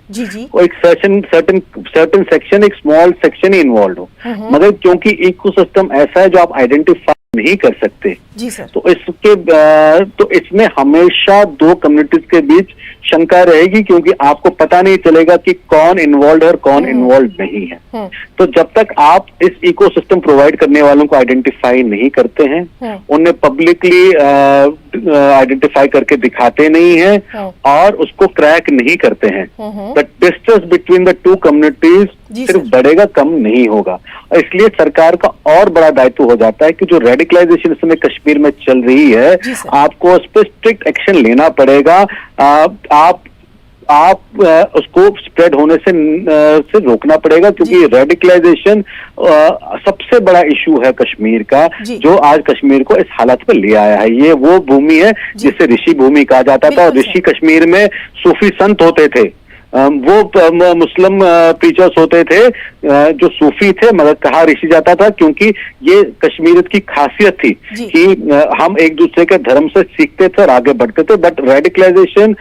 वो एक सर्टेन सेक्शन, एक स्मॉल सेक्शन ही इन्वॉल्व हो, मगर क्योंकि इकोसिस्टम ऐसा है जो आप आइडेंटिफाई नहीं कर सकते जी सर, तो इसमें हमेशा दो कम्युनिटीज के बीच शंका रहेगी, क्योंकि आपको पता नहीं चलेगा कि कौन इन्वॉल्व है और कौन इन्वॉल्व नहीं है। तो जब तक आप इस इकोसिस्टम प्रोवाइड करने वालों को आइडेंटिफाई नहीं करते हैं, उन्हें पब्लिकली आइडेंटिफाई करके दिखाते नहीं हैं और उसको क्रैक नहीं करते हैं, the distance between the two communities सिर्फ बढ़ेगा, कम नहीं होगा। इसलिए सरकार का और बड़ा दायित्व हो जाता है कि जो रेडिकलाइजेशन इस समय कश्मीर में चल रही है, आपको उस पर स्ट्रिक्ट एक्शन लेना पड़ेगा। आप उसको स्प्रेड होने से रोकना पड़ेगा, क्योंकि रेडिकलाइजेशन सबसे बड़ा इशू है कश्मीर का, जो आज कश्मीर को इस हालत पर ले आया है। ये वो भूमि है जिसे ऋषि भूमि कहा जाता था, और ऋषि कश्मीर में सूफी संत होते थे, वो मुस्लिम प्रीचर्स होते थे जो सूफी थे, मगर कहा ऋषि जाता था क्योंकि ये कश्मीरियत की खासियत थी कि हम एक दूसरे के धर्म से सीखते थे और आगे बढ़ते थे। बट रेडिकलाइजेशन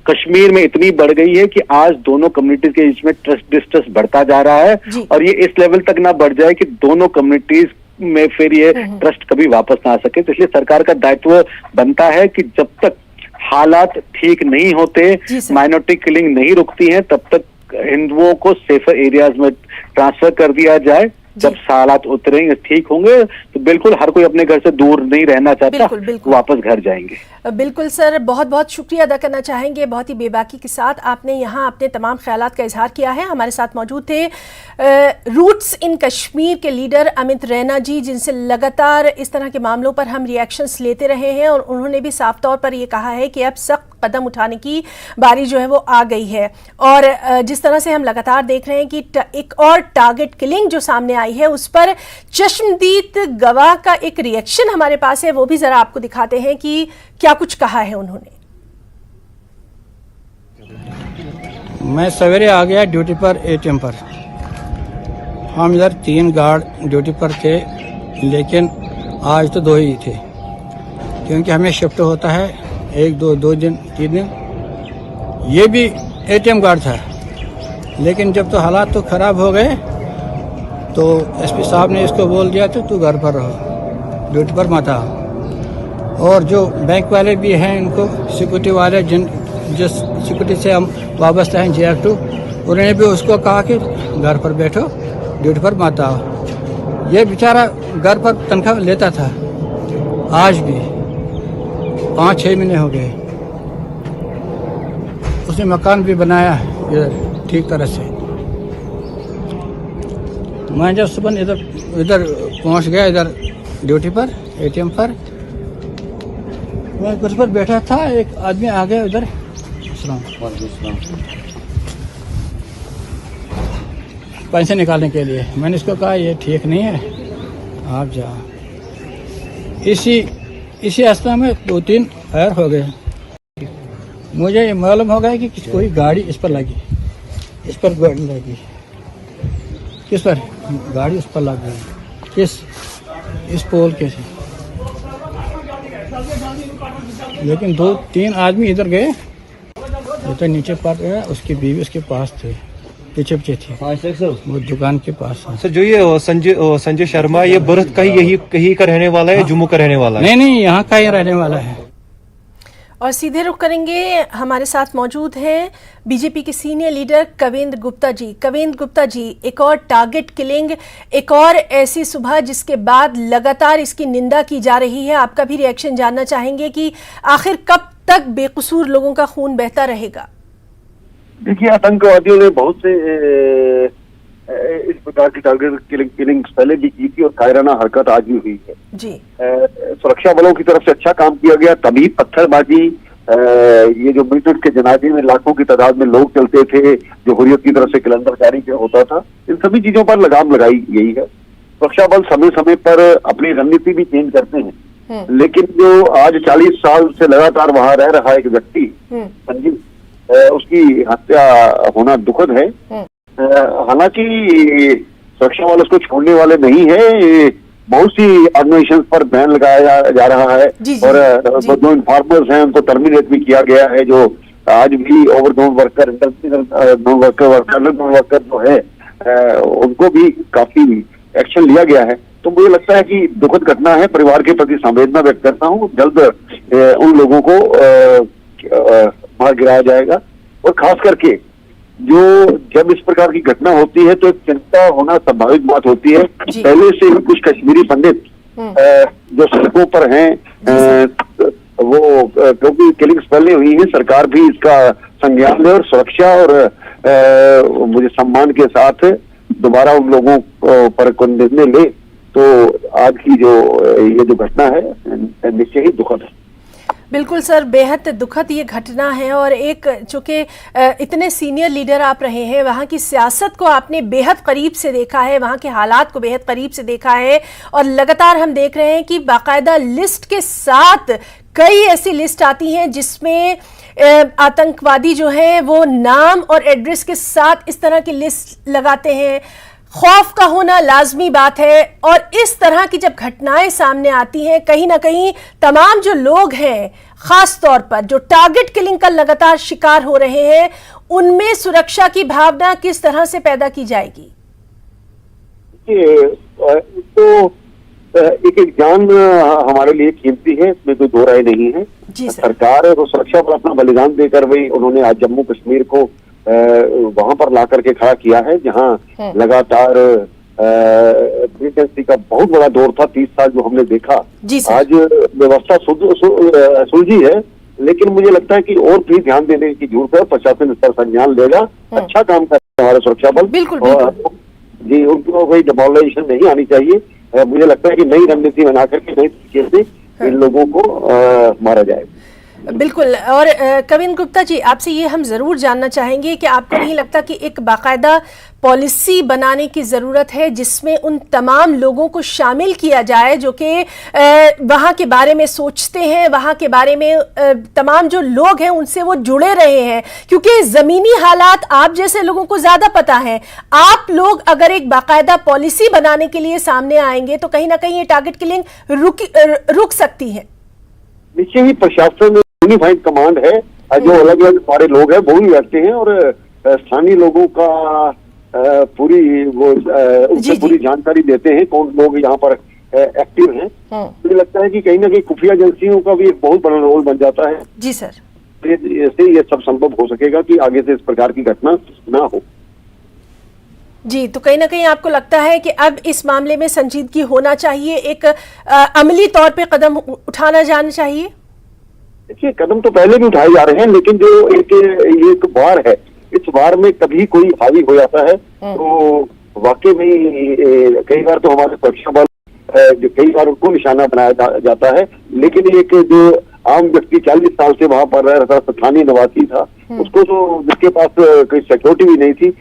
कश्मीर में इतनी बढ़ गई है कि आज दोनों कम्युनिटीज के बीच में ट्रस्ट डिस्ट्रस्ट बढ़ता जा रहा है, और ये इस लेवल तक ना बढ़ जाए कि दोनों कम्युनिटीज में फिर ये ट्रस्ट कभी वापस ना आ सके। तो इसलिए सरकार का दायित्व बनता है कि जब तक हालात ठीक नहीं होते, माइनॉरिटी किलिंग नहीं रुकती है, तब तक हिंदुओं को सेफर एरियाज में ट्रांसफर कर दिया जाए। जब हालात उतरेंगे, ठीक होंगे, तो बिल्कुल हर कोई अपने घर से दूर नहीं रहना चाहता, बिल्कुल वापस घर जाएंगे। बिल्कुल सर, बहुत बहुत शुक्रिया अदा करना चाहेंगे। बहुत ही बेबाकी के साथ आपने यहाँ अपने तमाम ख्यालात का इजहार किया है। हमारे साथ मौजूद थे रूट्स इन कश्मीर के लीडर अमित रैना जी, जिनसे लगातार इस तरह के मामलों पर हम रिएक्शंस लेते रहे हैं, और उन्होंने भी साफ तौर पर ये कहा है कि अब सख्त कदम उठाने की बारी जो है वो आ गई है। और जिस तरह से हम लगातार देख रहे हैं कि एक और टारगेट किलिंग जो सामने आई है, उस पर चश्मदीद गवाह का एक रिएक्शन हमारे पास है, वो भी जरा आपको दिखाते हैं कि क्या कुछ कहा है उन्होंने। मैं सवेरे आ गया ड्यूटी पर एटीएम पर। हम इधर 3 गार्ड ड्यूटी पर थे, लेकिन आज तो 2 ही थे, क्योंकि हमें शिफ्ट होता है 1-2 दिन 3 दिन। ये भी एटीएम गार्ड था, लेकिन जब तो हालात तो खराब हो गए तो एसपी साहब ने इसको बोल दिया तो तू घर पर रहो, ड्यूटी पर मत आ। और जो बैंक वाले भी हैं, इनको सिक्योरिटी वाले जिस सिक्योरिटी से हम वाबस्ता हैं JF2, उन्होंने भी उसको कहा कि घर पर बैठो, ड्यूटी पर मत आओ। ये बेचारा घर पर तनख्वाह लेता था, आज भी 5-6 महीने हो गए। उसने मकान भी बनाया इधर ठीक तरह से। मैं जब सुबह इधर पहुंच गया, इधर ड्यूटी पर एटीएम पर, मैं कुछ पर बैठा था, एक आदमी आ गया उधर पैसे निकालने के लिए। मैंने इसको कहा ये ठीक नहीं है, आप जाओ। इसी अवस्था में 2-3 फायर हो गए। मुझे ये मालूम हो गया कि कोई गाड़ी इस पर लगी, इस पर गाड़ी लगी। किस पर गाड़ी उस पर लग गई, इस पोल के से। लेकिन 2-3 आदमी इधर गए, तो नीचे पर गया, उसकी बीवी उसके पास थे, पीछे थी, वो दुकान के पास। सर, जो ये संजय शर्मा, ये बर्थ का ही कहीं का रहने वाला है, जम्मू का रहने वाला है? नहीं, यहाँ का ही रहने वाला है। और सीधे रुख करेंगे, हमारे साथ मौजूद हैं बीजेपी के सीनियर लीडर कवेंद्र गुप्ता जी। कवेंद्र गुप्ता जी, एक और टारगेट किलिंग, एक और ऐसी सुबह जिसके बाद लगातार इसकी निंदा की जा रही है। आपका भी रिएक्शन जानना चाहेंगे कि आखिर कब तक बेकसूर लोगों का खून बहता रहेगा? देखिए, आतंकवादियों ने बहुत से इस प्रकार की टारगेट किलिंग पहले भी की थी, और कायराना हरकत आज भी हुई है जी। सुरक्षा बलों की तरफ से अच्छा काम किया गया, तभी पत्थरबाजी, ये जो मिलिटेंट के जनाजे में लाखों की तादाद में लोग चलते थे, जो हुर्रियत की तरफ से कैलेंडर जारी होता था, इन सभी चीजों पर लगाम लगाई गई है। सुरक्षा बल समय समय पर अपनी रणनीति भी चेंज करते हैं, लेकिन जो आज 40 साल से लगातार वहां रह रहा एक व्यक्ति संजीव, उसकी हत्या होना दुखद है। हालांकि सुरक्षा वाले उसको छोड़ने वाले नहीं है। बहुत सी ऑर्गेनाइजेशन पर बैन लगाया जा रहा है, और जो इन्फॉर्मर्स हैं उनको टर्मिनेट भी किया गया है, जो आज भी ओवरग्राउंड वर्कर, वर्कर जो है, उनको भी काफी एक्शन लिया गया है। तो मुझे लगता है कि दुखद घटना है। परिवार के प्रति संवेदना व्यक्त करता हूँ। जल्द उन लोगों को मार गिराया जाएगा, और खास करके जो जब इस प्रकार की घटना होती है तो एक चिंता होना स्वाभाविक बात होती है। पहले से ही कुछ कश्मीरी पंडित जो सड़कों पर हैं, वो क्योंकि किलिंग्स पहले हुई है, सरकार भी इसका संज्ञान ले और सुरक्षा और मुझे सम्मान के साथ दोबारा उन लोगों पर कोई निर्णय ले। तो आज की ये जो घटना है निश्चय ही दुखद है। बिल्कुल सर, बेहद दुखद ये घटना है। और एक चूंकि इतने सीनियर लीडर आप रहे हैं, वहाँ की सियासत को आपने बेहद करीब से देखा है, वहाँ के हालात को बेहद करीब से देखा है, और लगातार हम देख रहे हैं कि बाकायदा लिस्ट के साथ कई ऐसी लिस्ट आती हैं जिसमें आतंकवादी जो हैं वो नाम और एड्रेस के साथ इस तरह की लिस्ट लगाते हैं। खौफ का होना लाजमी बात है, और इस तरह की जब घटनाएं सामने आती हैं, कहीं ना कहीं तमाम जो लोग हैं, खास तौर पर जो टारगेट किलिंग का लगातार शिकार हो रहे हैं, उनमें सुरक्षा की भावना किस तरह से पैदा की जाएगी? तो एक एक जान हमारे लिए कीमती है, इसमें कोई दो राय नहीं है। सरकार है तो सुरक्षा पर अपना बलिदान देकर वही उन्होंने आज जम्मू कश्मीर को वहां पर ला करके खड़ा किया है जहां लगातार मिलिटेंसी का बहुत बड़ा दौर था। 30 साल जो हमने देखा, आज व्यवस्था सुलझी है, लेकिन मुझे लगता है कि और भी ध्यान देने की जरूरत है। प्रशासन इस पर संज्ञान लेगा, अच्छा काम कर रहे हैं हमारे सुरक्षा बल। बिल्कुल जी, उनको कोई डिमोलिशन नहीं आनी चाहिए। मुझे लगता है कि नई रणनीति बना करके नई तरीके से इन लोगों को मारा जाए। बिल्कुल। और कविन गुप्ता जी, आपसे ये हम जरूर जानना चाहेंगे कि आपको नहीं लगता कि एक बाकायदा पॉलिसी बनाने की ज़रूरत है जिसमें उन तमाम लोगों को शामिल किया जाए जो कि वहाँ के बारे में सोचते हैं, वहाँ के बारे में तमाम जो लोग हैं उनसे वो जुड़े रहे हैं, क्योंकि ज़मीनी हालात आप जैसे लोगों को ज़्यादा पता है। आप लोग अगर एक बाकायदा पॉलिसी बनाने के लिए सामने आएंगे तो कहीं ना कहीं ये टारगेट किलिंग रुक सकती है। निश्चय ही प्रशासन में यूनिफाइड कमांड है, जो अलग अलग हमारे लोग हैं वो भी रहते हैं और स्थानीय लोगों का उनसे पूरी जानकारी देते हैं कौन लोग यहाँ पर एक्टिव हैं। मुझे लगता है कि कहीं ना कहीं खुफिया एजेंसियों का भी एक बहुत बड़ा रोल बन जाता है। जी सर, इससे ये सब संभव हो सकेगा कि आगे से इस प्रकार की घटना ना हो। जी, तो कहीं ना कहीं आपको लगता है कि अब इस मामले में संजीदगी होना चाहिए, एक अमली तौर पे कदम उठाना जाना चाहिए। देखिए, कदम तो पहले भी उठाए जा रहे हैं, लेकिन जो एक वार है, इस वार में कभी कोई हावी हो जाता है तो वाकई में कई बार तो हमारे सुरक्षा बल कई बार उनको निशाना बनाया जाता है। लेकिन एक जो आम व्यक्ति 40 साल से वहां पर रह रहा था, स्थानीय निवासी था, उसको तो जिसके पास कोई सिक्योरिटी भी नहीं थी,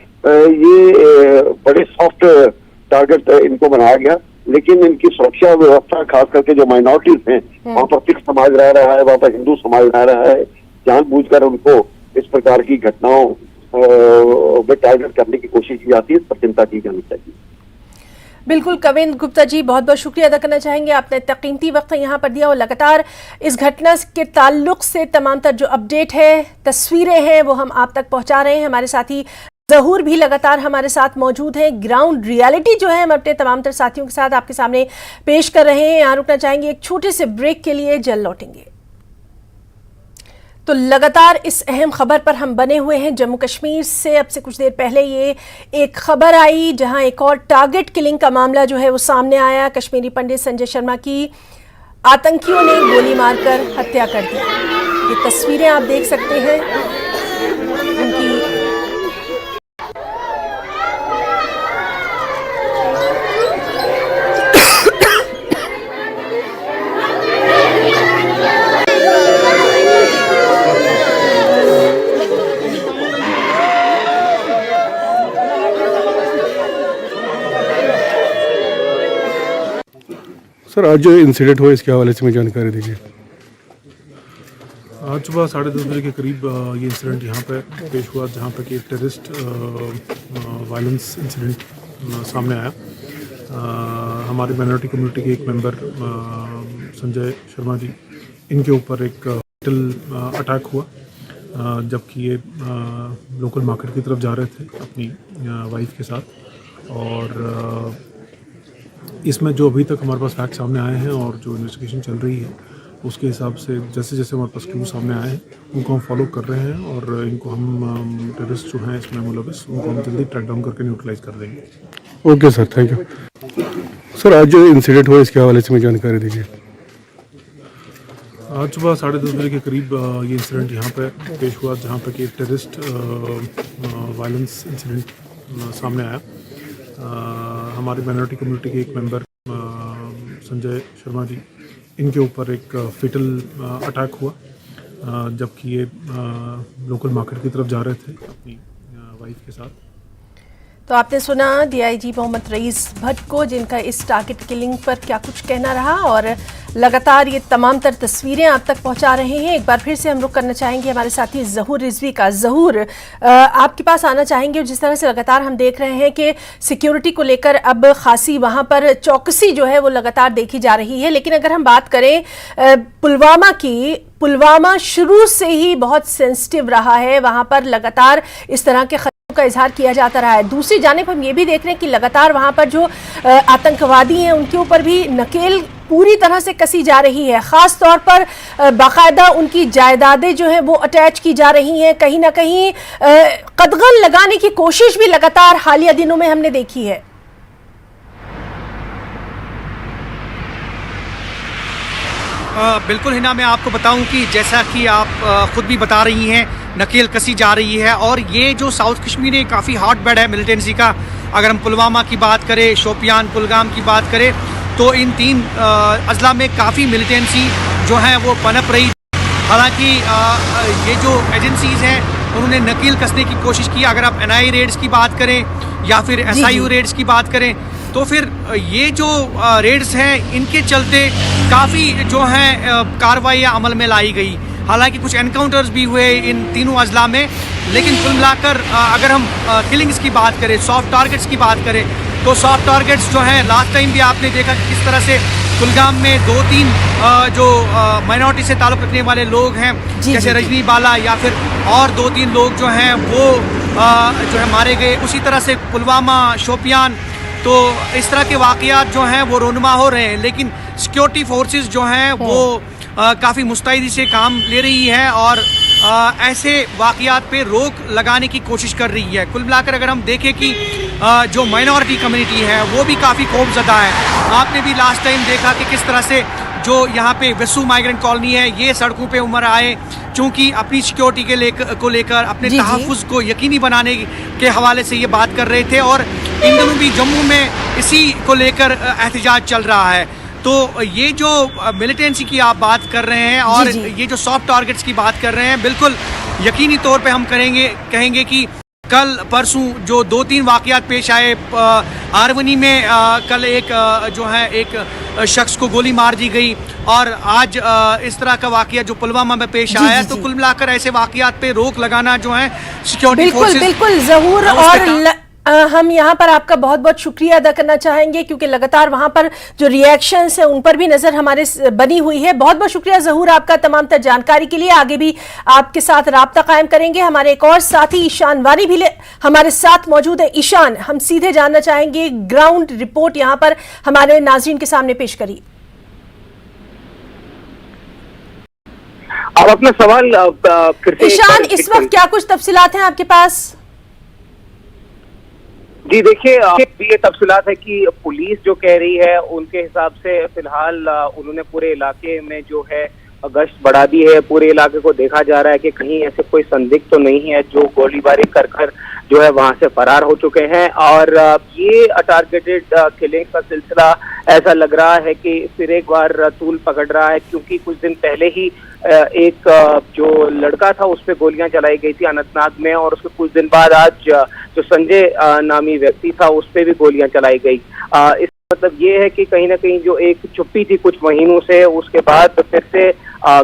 ये बड़े सॉफ्ट टारगेट इनको बनाया गया। लेकिन इनकी सुरक्षा व्यवस्था, खास करके जो माइनॉरिटीज हैं, वहाँ पर सिख समाज रह रहा है, वहाँ पर हिंदू समाज रह रहा है, जानबूझकर उनको इस प्रकार की घटनाओं में टारगेट करने की कोशिश की जाती है। इस पर चिंता की जानी चाहिए। बिल्कुल। कविन गुप्ता जी, बहुत बहुत शुक्रिया अदा करना चाहेंगे, आपने इतना कीमती वक्त यहाँ पर दिया और लगातार इस घटना के ताल्लुक से तमाम तर जो अपडेट है, तस्वीरें हैं, वो हम आप तक पहुँचा रहे हैं। हमारे साथी ज़हूर भी लगातार हमारे साथ मौजूद हैं। ग्राउंड रियलिटी जो है हम अपने तमाम तर साथियों के साथ आपके सामने पेश कर रहे हैं। यहाँ रुकना चाहेंगे एक छोटे से ब्रेक के लिए, जल्द लौटेंगे। तो लगातार इस अहम खबर पर हम बने हुए हैं। जम्मू कश्मीर से अब से कुछ देर पहले ये एक खबर आई जहां एक और टारगेट किलिंग का मामला जो है वो सामने आया। कश्मीरी पंडित संजय शर्मा की आतंकियों ने गोली मारकर हत्या कर दी। ये तस्वीरें आप देख सकते हैं उनकी। सर, आज जो इंसिडेंट हुआ इसके हवाले से मुझे जानकारी दीजिए। आज सुबह 10:30 बजे के करीब ये इंसिडेंट यहाँ पे पेश हुआ, जहाँ पे कि टेररिस्ट वायलेंस इंसिडेंट सामने आया। हमारी माइनॉरिटी कम्युनिटी के एक मेंबर संजय शर्मा जी, इनके ऊपर एक फेटल अटैक हुआ, जबकि ये लोकल मार्केट की तरफ जा रहे थे अपनी वाइफ के साथ। और इसमें जो अभी तक हमारे पास फैक्ट सामने आए हैं और जो इन्वेस्टिगेशन चल रही है उसके हिसाब से जैसे जैसे हमारे पास क्लू सामने आए हैं उनको हम फॉलो कर रहे हैं और इनको हम टेररिस्ट जो हैं इसमें मुलविस, उनको हम जल्दी ट्रैक डाउन करके न्यूट्रलाइज कर देंगे। Okay sir, thank you. Sir, आज जो इंसिडेंट हुआ इसके हवाले से मुझे जानकारी दीजिए। आज सुबह 10:30 बजे के करीब ये इंसिडेंट यहाँ पे पेश हुआ, जहाँ पे कि टेररिस्ट वायलेंस इंसिडेंट सामने आया। हमारी माइनॉरिटी कम्युनिटी के एक मेंबर संजय शर्मा जी, इनके ऊपर एक फेटल अटैक हुआ, जबकि ये लोकल मार्केट की तरफ जा रहे थे अपनी वाइफ के साथ। तो आपने सुना डीआईजी मोहम्मद रईस भट्ट को, जिनका इस टारगेट किलिंग पर क्या कुछ कहना रहा और लगातार ये तमाम तर तस्वीरें आप तक पहुंचा रहे हैं। एक बार फिर से हम रुख करना चाहेंगे हमारे साथी ज़हूर रिजवी का। ज़हूर, आपके पास आना चाहेंगे। जिस तरह से लगातार हम देख रहे हैं कि सिक्योरिटी को लेकर अब खासी वहाँ पर चौकसी जो है वो लगातार देखी जा रही है, लेकिन अगर हम बात करें पुलवामा की, पुलवामा शुरू से ही बहुत सेंसिटिव रहा है। वहाँ पर लगातार इस तरह के का इजहार किया जाता रहा है। दूसरी जानिब हम ये भी देख रहे हैं कि लगातार वहां पर जो आतंकवादी हैं उनके ऊपर भी नकेल पूरी तरह से कसी जा रही है। खास तौर पर बाकायदा उनकी जायदादें जो हैं वो अटैच की जा रही हैं। कहीं ना कहीं कदगन लगाने की कोशिश भी लगातार हालिया दिनों में हमने देखी है। बिल्कुल हिना, मैं आपको बताऊं कि जैसा कि आप खुद भी बता रही हैं, नकेल कसी जा रही है और ये जो साउथ कश्मीर है काफ़ी हॉट बेड है मिलिटेंसी का। अगर हम पुलवामा की बात करें, शोपियान, कुलगाम की बात करें, तो इन तीन अजला में काफ़ी मिलिटेंसी जो है वो पनप रही। हालांकि ये जो एजेंसीज़ हैं उन्होंने नकेल कसने की कोशिश की। अगर आप NIA रेड्स की बात करें या फिर SIU रेड्स की बात करें, तो फिर ये जो रेड्स हैं इनके चलते काफ़ी जो हैं कार्रवाइयाँ अमल में लाई गई। हालांकि कुछ एनकाउंटर्स भी हुए इन तीनों अजला में, लेकिन कुल मिलाकर अगर हम किलिंग्स की बात करें, सॉफ्ट टारगेट्स की बात करें, तो सॉफ्ट टारगेट्स जो हैं लास्ट टाइम भी आपने देखा कि किस तरह से कुलगाम में 2-3 जो माइनॉरिटी से ताल्लुक़ रखने वाले लोग हैं, जैसे रजनी बाला या फिर और 2-3 लोग जो हैं वो जो है मारे गए। उसी तरह से पुलवामा, शोपियान, तो इस तरह के वाक़यात जो हैं वो रोनुमा हो रहे हैं। लेकिन सिक्योरिटी फोर्सेस जो हैं वो काफ़ी मुस्तैदी से काम ले रही है और ऐसे वाक़यात पे रोक लगाने की कोशिश कर रही है। कुल मिलाकर अगर हम देखें कि जो माइनॉरिटी कम्युनिटी है वो भी काफ़ी खौफजदा है। आपने भी लास्ट टाइम देखा कि किस तरह से जो यहाँ पे वेसू माइग्रेंट कॉलोनी है ये सड़कों पे उमड़ आए, चूँकि अपनी सिक्योरिटी को लेकर अपने तहफ़्फ़ुज़ को यकीनी बनाने के हवाले से ये बात कर रहे थे। और इन दिनों भी जम्मू में इसी को लेकर एहतजाज चल रहा है। तो ये जो मिलिटेंसी की आप बात कर रहे हैं और ये जो सॉफ्ट टारगेट्स की बात कर रहे हैं, बिल्कुल यकीनी तौर पे हम कहेंगे कि कल परसों जो 2-3 वाक़यात पेश आए, आरवनी में कल एक शख्स को गोली मार दी गई और आज इस तरह का वाक़या जो पुलवामा में पेश आया है, तो कुल मिलाकर ऐसे वाक़यात पे रोक लगाना जो है सिक्योरिटी फोर्सेस बिल्कुल ज़हूर। और हम यहाँ पर आपका बहुत बहुत शुक्रिया अदा करना चाहेंगे क्योंकि लगातार वहाँ पर जो रिएक्शंस हैं उन पर भी नज़र हमारे बनी हुई है। बहुत बहुत शुक्रिया ज़हूर आपका तमाम तर जानकारी के लिए। आगे भी आपके साथ राब्ता कायम करेंगे। हमारे एक और साथी ईशान वानी भी हमारे साथ मौजूद है। ईशान, हम सीधे जानना चाहेंगे ग्राउंड रिपोर्ट यहाँ पर हमारे नाज़रीन के सामने पेश करिए। आप अपना सवाल ईशान, इस वक्त क्या कुछ तफसीलात हैं आपके पास? जी देखिए, ये तफसीलात है कि पुलिस जो कह रही है उनके हिसाब से फिलहाल उन्होंने पूरे इलाके में जो है गश्त बढ़ा दी है। पूरे इलाके को देखा जा रहा है कि कहीं ऐसे कोई संदिग्ध तो नहीं है जो गोलीबारी कर जो है वहां से फरार हो चुके हैं। और ये टारगेटेड किलिंग का सिलसिला ऐसा लग रहा है कि फिर एक बार तूल पकड़ रहा है, क्योंकि कुछ दिन पहले ही एक जो लड़का था उस पर गोलियां चलाई गई थी अनंतनाग में, और उसके कुछ दिन बाद आज जो संजय नामी व्यक्ति था उस पर भी गोलियां चलाई गई। इस मतलब ये है कि कहीं ना कहीं जो एक चुप्पी थी कुछ महीनों से, उसके बाद फिर से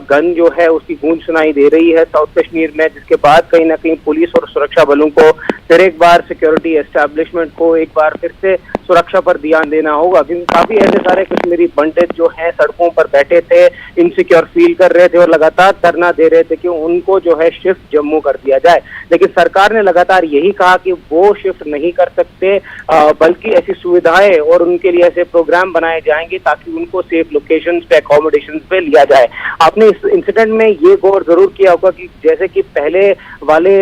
गन जो है उसकी गूंज सुनाई दे रही है साउथ कश्मीर में, जिसके बाद कहीं ना कहीं पुलिस और सुरक्षा बलों को फिर एक बार सिक्योरिटी एस्टेब्लिशमेंट को एक बार फिर से सुरक्षा पर ध्यान देना होगा, क्योंकि काफी ऐसे सारे कश्मीरी पंडित जो हैं सड़कों पर बैठे थे, इनसिक्योर फील कर रहे थे और लगातार धरना दे रहे थे कि उनको जो है शिफ्ट जम्मू कर दिया जाए। लेकिन सरकार ने लगातार यही कहा कि वो शिफ्ट नहीं कर सकते, बल्कि ऐसी सुविधाएं और उनके लिए ऐसे प्रोग्राम बनाए जाएंगे ताकि उनको सेफ लोकेशंस पे, अकोमोडेशन पे लिया जाए। आपने इस इंसिडेंट में ये गौर जरूर किया होगा कि जैसे कि पहले वाले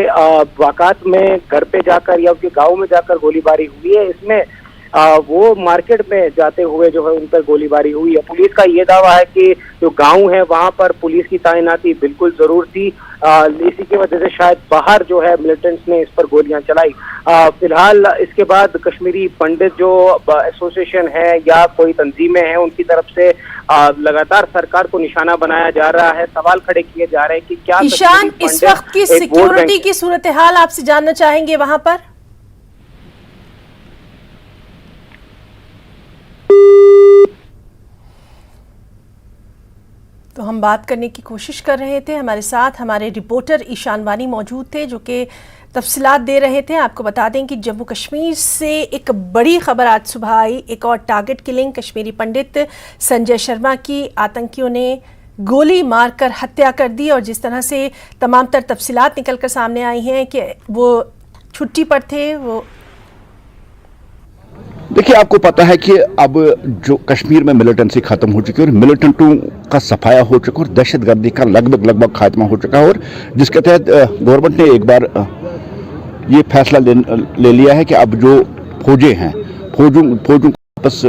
वाक़ात में घर पे जाकर या उनके गाँव में जाकर गोलीबारी हुई है, इसमें वो मार्केट में जाते हुए जो है उन पर गोलीबारी हुई है। पुलिस का ये दावा है कि जो गांव है वहां पर पुलिस की तैनाती बिल्कुल जरूर थी, इसी की वजह से शायद बाहर जो है मिलिटेंट्स ने इस पर गोलियां चलाई। फिलहाल इसके बाद कश्मीरी पंडित जो एसोसिएशन है या कोई तंजीमें हैं उनकी तरफ से लगातार सरकार को निशाना बनाया जा रहा है, सवाल खड़े किए जा रहे हैं कि क्या ईशान इस वक्त की सिक्योरिटी की सूरत हाल आपसे जानना चाहेंगे वहां पर? तो हम बात करने की कोशिश कर रहे थे, हमारे साथ हमारे रिपोर्टर ईशान वानी मौजूद थे जो कि तफसीलात दे रहे थे। आपको बता दें कि जम्मू कश्मीर से एक बड़ी खबर आज सुबह आई, एक और टारगेट किलिंग, कश्मीरी पंडित संजय शर्मा की आतंकियों ने गोली मारकर हत्या कर दी। और जिस तरह से तमाम तर तफसीलात निकल कर सामने आई हैं कि वो छुट्टी पर थे वो। देखिए, आपको पता है कि अब जो कश्मीर में मिलिटेंसी खत्म हो चुकी है और मिलिटेंटों का सफाया हो चुका है और दहशतगर्दी का लगभग खात्मा हो चुका है, और जिसके तहत गवर्नमेंट ने एक बार ये फैसला ले लिया है कि अब जो फौजें हैं, फौजों को वापस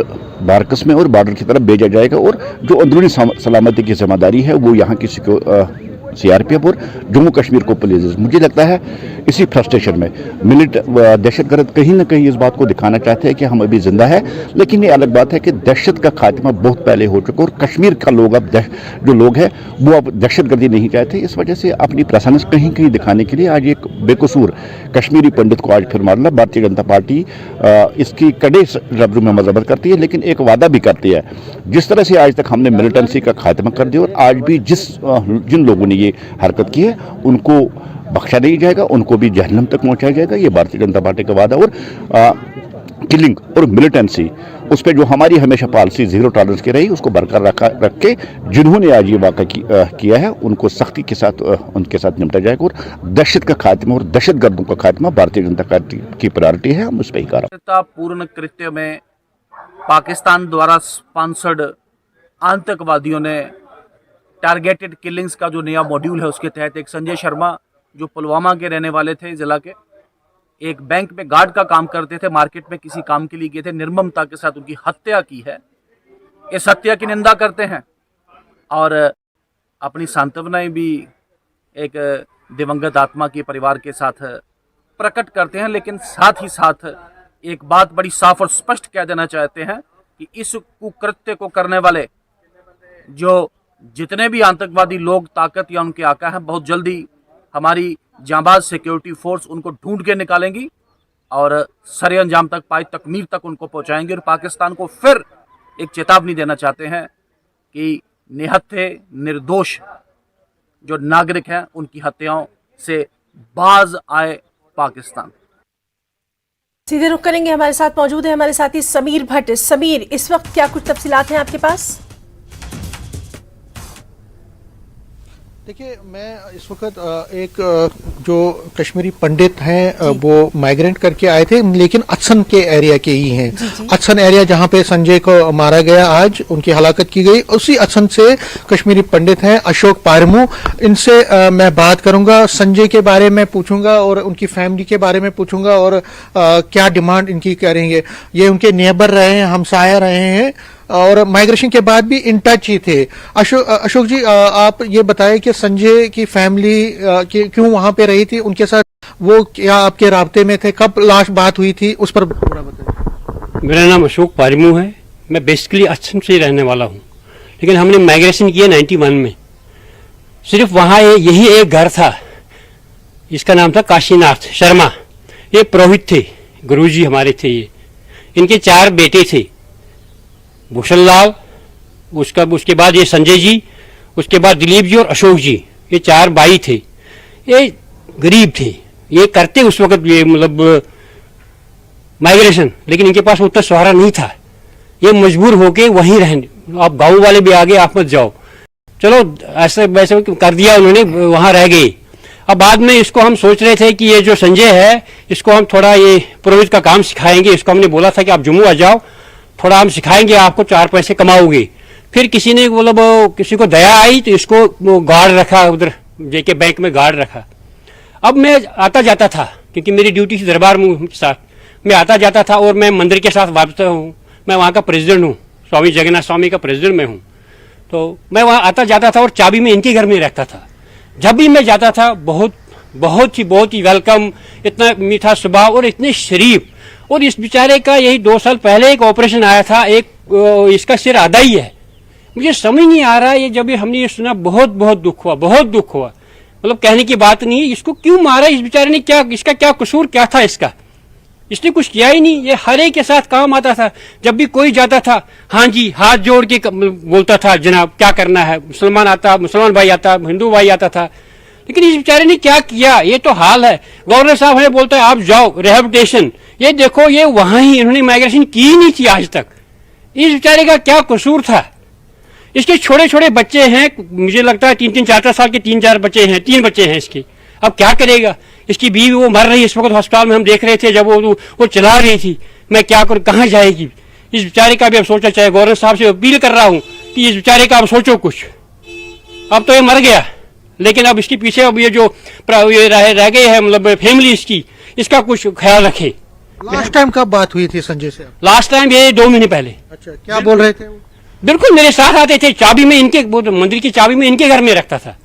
बारकस में और बॉर्डर की तरफ भेजा जाएगा, और जो अंदरूनी सलामती की जिम्मेदारी है वो यहाँ की सीआरपीएफ और जम्मू कश्मीर को पुलिस। मुझे लगता है इसी फ्रस्ट्रेशन में दहशतगर्द कहीं ना कहीं इस बात को दिखाना चाहते हैं कि हम अभी जिंदा है, लेकिन ये अलग बात है कि दहशत का खात्मा बहुत पहले हो चुका, और कश्मीर का लोग अब जो लोग हैं वो अब दहशतगर्दी नहीं चाहते। इस वजह से अपनी प्रसन्नता कहीं कहीं दिखाने के लिए आज एक बेकसूर कश्मीरी पंडित को आज फिर मारना। भारतीय जनता पार्टी इसकी कड़े लफ्जों में मजम्मत करती है, लेकिन एक वादा भी करती है, जिस तरह से आज तक हमने मिलिटेंसी का खात्मा कर दिया और आज भी जिन लोगों ने ये हरकत की है उनको बख्शा नहीं जाएगा, उनको भी जहन्नम तक पहुंचाया जाएगा। ये भारतीय जनता पार्टी का वादा। और किलिंग और मिलिटेंसी, उस पर जो हमारी हमेशा पॉलिसी जीरो टॉलरेंस की रही, उसको बरकरार रख के जिन्होंने आज ये वाक़ा किया है उनको सख्ती के साथ उनके साथ निपटा जाएगा। और दहशत का खात्मा और दहशतगर्दों का खात्मा भारतीय जनता पार्टी की प्रायोरिटी है, हम उस पर ही कार्य। पूर्ण कृत्य में पाकिस्तान द्वारा स्पॉन्सर्ड आतंकवादियों ने टारगेटेड किलिंग्स का जो नया मॉड्यूल है उसके तहत एक संजय शर्मा जो पुलवामा के रहने वाले थे, जिला के, एक बैंक में गार्ड का काम करते थे, मार्केट में किसी काम के लिए गए थे, निर्ममता के साथ उनकी हत्या की है। इस हत्या की निंदा करते हैं और अपनी सांत्वनाएं भी एक दिवंगत आत्मा के परिवार के साथ प्रकट करते हैं, लेकिन साथ ही साथ एक बात बड़ी साफ और स्पष्ट कह देना चाहते हैं कि इस कुकृत्य को करने वाले जो जितने भी आतंकवादी लोग, ताकत या उनके आका हैं, बहुत जल्दी हमारी जांबाज सिक्योरिटी फोर्स उनको ढूंढ के निकालेंगी और सरे अंजाम तक, पाए तकमीर तक उनको पहुंचाएंगे। और पाकिस्तान को फिर एक चेतावनी देना चाहते हैं कि निहत्थे निर्दोष जो नागरिक हैं उनकी हत्याओं से बाज आए पाकिस्तान। सीधे रुख करेंगे, हमारे साथ मौजूद है हमारे साथी समीर भट्ट। समीर, इस वक्त क्या कुछ तफसीलात हैं आपके पास? देखिए, मैं इस वक्त एक जो कश्मीरी पंडित हैं वो माइग्रेंट करके आए थे, लेकिन अचन के एरिया के ही हैं। अचन एरिया जहां पे संजय को मारा गया, आज उनकी हलाकत की गई, उसी अचन से कश्मीरी पंडित हैं अशोक पारमू। इनसे मैं बात करूंगा, संजय के बारे में पूछूंगा और उनकी फैमिली के बारे में पूछूंगा और क्या डिमांड इनकी करेंगे। ये उनके नेबर रहे हैं, हमसाया रहे हैं और माइग्रेशन के बाद भी इन टच ही थे। अशोक जी, आप ये बताएं कि संजय की फैमिली क्यों वहां पे रही थी, उनके साथ वो क्या आपके राब्ते में थे, कब लास्ट बात हुई थी, उस पर पूरा बताएं। मेरा नाम अशोक पारमू है, मैं बेसिकली असम से ही रहने वाला हूँ, लेकिन हमने माइग्रेशन किया 91 में। सिर्फ वहाँ यही एक घर था, इसका नाम था काशीनाथ शर्मा। ये पुरोहित थे, गुरुजी हमारे थे ये। इनके 4 बेटे थे, भूषण लाल, उसके बाद ये संजय जी, उसके बाद दिलीप जी और अशोक जी। ये 4 भाई थे, ये गरीब थे, ये करते उस वक्त ये मतलब माइग्रेशन, लेकिन इनके पास उतना सहारा नहीं था। ये मजबूर होके वहीं रहने, आप गांव वाले भी आगे, आप मत जाओ, चलो ऐसे वैसे कर दिया उन्होंने, वहां रह गए। अब बाद में इसको हम सोच रहे थे कि ये जो संजय है इसको हम थोड़ा ये पुरोहित का काम सिखाएंगे। इसको हमने बोला था कि आप जम्मू आ जाओ, थोड़ा हम सिखाएंगे आपको, 4 पैसे कमाओगे। फिर किसी ने मतलब किसी को दया आई तो इसको गार्ड रखा, उधर जेके बैंक में गार्ड रखा। अब मैं आता जाता था क्योंकि मेरी ड्यूटी थी दरबार के साथ, मैं आता जाता था और मैं मंदिर के साथ वाबस्ता हूँ, मैं वहाँ का प्रेसिडेंट हूँ, स्वामी जगन्नाथ स्वामी का प्रेसिडेंट मैं हूँ। तो मैं वहाँ आता जाता था और चाबी में इनके घर में रखता था। जब भी मैं जाता था बहुत ही वेलकम, इतना मीठा स्वभाव और इतने शरीफ। और इस बेचारे का यही 2 साल पहले एक ऑपरेशन आया था, एक इसका सिर आधा ही है। मुझे समझ नहीं आ रहा, ये जब हमने ये सुना बहुत दुख हुआ, बहुत दुख हुआ। मतलब कहने की बात नहीं है, इसको क्यों मारा इस बेचारे ने, क्या इसका क्या कसूर क्या था इसका? इसने कुछ किया ही नहीं, ये हर एक के साथ काम आता था। जब भी कोई जाता था, हाँ जी हाथ जोड़ के बोलता था, जनाब क्या करना है, मुसलमान भाई आता, हिंदू भाई आता था। लेकिन इस बेचारे ने क्या किया, ये तो हाल है। गवर्नर साहब हमें बोलता है आप जाओ रिहेबिलिटेशन, ये देखो ये वहां ही इन्होंने माइग्रेशन की नहीं थी आज तक। इस बेचारे का क्या कसूर था? इसके छोटे बच्चे हैं, मुझे लगता है 3-4 साल के 3-4 बच्चे हैं, 3 बच्चे हैं इसके। अब क्या करेगा? इसकी बीवी वो मर रही है इस वक्त अस्पताल में, हम देख रहे थे जब वो चला रही थी। मैं क्या करूँ, कहाँ जाएगी इस बेचारे का भी अब सोचा चाहिए। गवर्नर साहब से अपील कर रहा हूँ कि इस बेचारे का अब सोचो कुछ। अब तो ये मर गया, लेकिन अब इसके पीछे अब ये जो ये रह गए हैं मतलब फैमिली इसकी, इसका कुछ ख्याल रखे। लास्ट टाइम कब बात हुई थी संजय से? लास्ट टाइम ये 2 महीने पहले। अच्छा, क्या बोल रहे थे? बिल्कुल मेरे साथ आते थे, चाबी में इनके मंदिर की चाबी में इनके घर में रखता था,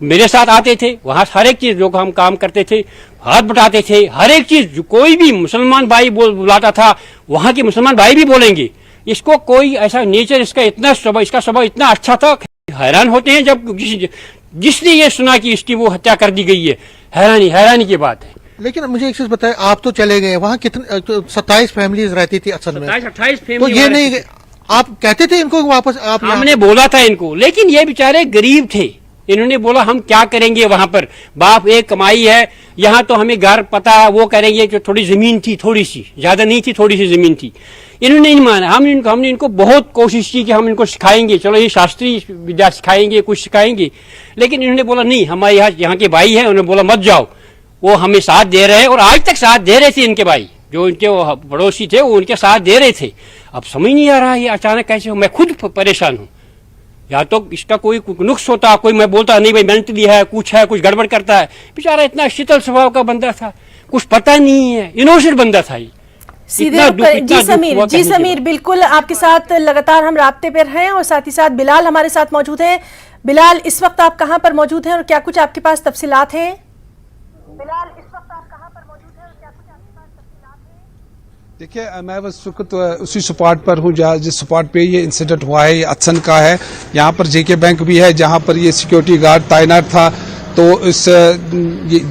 मेरे साथ आते थे। वहां हर एक चीज जो हम काम करते थे, हाथ बटाते थे, हर एक चीज कोई भी मुसलमान भाई बुलाता था, वहां के मुसलमान भाई भी बोलेंगे। इसको कोई ऐसा नेचर, इसका स्वभाव इतना अच्छा था। हैरान होते हैं जब जिसने ये सुना कि इसकी वो हत्या कर दी गई है, हैरानी की बात है। लेकिन मुझे एक चीज बताएं, आप तो चले गए, वहाँ कितने 27 फैमिलीज रहती थी असल में, 27-28 तो फैमिली। ये नहीं, आप कहते थे इनको वापस? आप हमने बोला था इनको, लेकिन ये बेचारे गरीब थे। इन्होंने बोला हम क्या करेंगे वहां पर, बाप एक कमाई है, यहाँ तो हमें घर पता है, वो करेंगे। जो थोड़ी जमीन थी, थोड़ी सी, ज्यादा नहीं थी, थोड़ी सी जमीन थी। इन्होंने नहीं माना। हमने इनको बहुत कोशिश की कि हम इनको सिखाएंगे, चलो ये शास्त्रीय विद्या सिखाएंगे, कुछ सिखाएंगे, लेकिन इन्होंने बोला नहीं, हमारे यहाँ के भाई हैं। उन्होंने बोला मत जाओ। वो हमें साथ दे रहे हैं और आज तक साथ दे रहे थे। इनके भाई जो इनके पड़ोसी थे वो उनके साथ दे रहे थे। अब समझ नहीं आ रहा ये अचानक कैसे हो। मैं खुद परेशान हूँ। या तो इसका कोई नुक्स होता, कोई मैं बोलता नहीं भाई मेंटली है, कुछ गड़बड़ करता है। बेचारा इतना शीतल स्वभाव का बंदा था, कुछ पता नहीं है, इनोसेंट बंदा था। जी समीर, बिल्कुल आपके साथ लगातार हम राब्ते पर हैं और साथ ही साथ बिलाल हमारे साथ मौजूद हैं। बिलाल, इस वक्त आप कहां पर मौजूद हैं और क्या कुछ आपके पास तफसीलात हैं? बिलाल, इस वक्त आप कहां पर मौजूद हैं और क्या कुछ आपके पास तफसीलात हैं? देखिए, मैं बस वक्त उसी स्पॉट पर हूँ जिस स्पॉट पे ये इंसिडेंट हुआ है। ये अत्सन का है। यहाँ पर जेके बैंक भी है जहाँ पर ये सिक्योरिटी गार्ड तैनात था। तो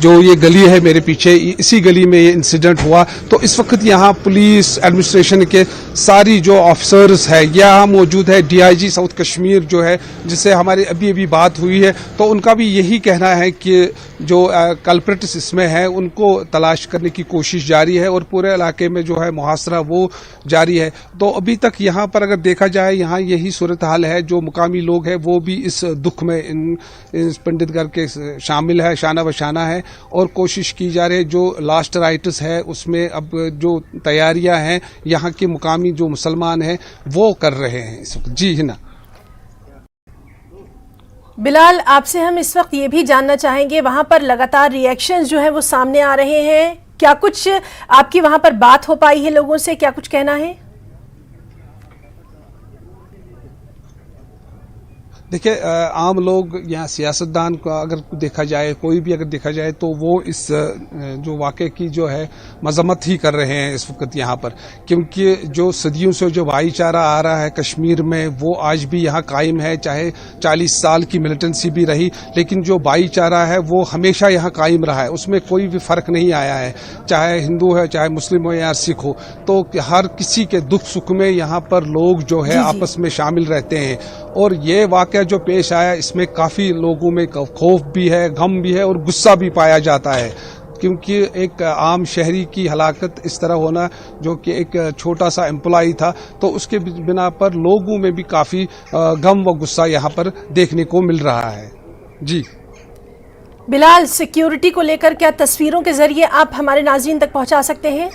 जो ये गली है मेरे पीछे, इसी गली में ये इंसिडेंट हुआ। तो इस वक्त यहाँ पुलिस एडमिनिस्ट्रेशन के सारी जो ऑफिसर्स है यहाँ मौजूद है। डीआईजी साउथ कश्मीर जो है, जिससे हमारी अभी बात हुई है, तो उनका भी यही कहना है कि जो कल्प्रिट्स इसमें है उनको तलाश करने की कोशिश जारी है और पूरे इलाके में जो है मुहासरा वो जारी है। तो अभी तक यहाँ पर अगर देखा जाए, यहाँ यही सूरत हाल है। जो मुकामी लोग हैं वो भी इस दुख में इस पंडित घर के शामिल है, शाना बशाना है, और कोशिश की जा रही है। जो लास्ट राइट्स है उसमें अब जो तैयारियां हैं यहाँ के मुकामी जो मुसलमान हैं वो कर रहे हैं इस वक्त। जी हिना। बिलाल, आपसे हम इस वक्त ये भी जानना चाहेंगे, वहां पर लगातार रिएक्शंस जो है वो सामने आ रहे हैं, क्या कुछ आपकी वहां पर बात हो पाई है लोगों से, क्या कुछ कहना है? देखिए, आम लोग यहाँ सियासतदान का अगर देखा जाए, कोई भी अगर देखा जाए, तो वो इस जो वाक़े की जो है मजम्मत ही कर रहे हैं इस वक्त यहाँ पर। क्योंकि जो सदियों से जो भाईचारा आ रहा है कश्मीर में वो आज भी यहाँ कायम है। चाहे 40 साल की मिलिटेंसी भी रही, लेकिन जो भाईचारा है वो हमेशा यहाँ कायम रहा है। उसमें कोई भी फ़र्क नहीं आया है, चाहे हिंदू है, चाहे मुस्लिम हो या सिख हो। तो हर किसी के दुख सुख में यहाँ पर लोग जो है आपस में शामिल रहते हैं। और ये वाक़या जो पेश आया, इसमें काफ़ी लोगों में खौफ भी है, गम भी है और गुस्सा भी पाया जाता है। क्योंकि एक आम शहरी की हलाकत इस तरह होना, जो कि एक छोटा सा एम्प्लॉई था, तो उसके बिना पर लोगों में भी काफ़ी गम व गुस्सा यहाँ पर देखने को मिल रहा है। जी बिलाल, सिक्योरिटी को लेकर क्या तस्वीरों के जरिए आप हमारे नाज़रीन तक पहुंचा सकते हैं?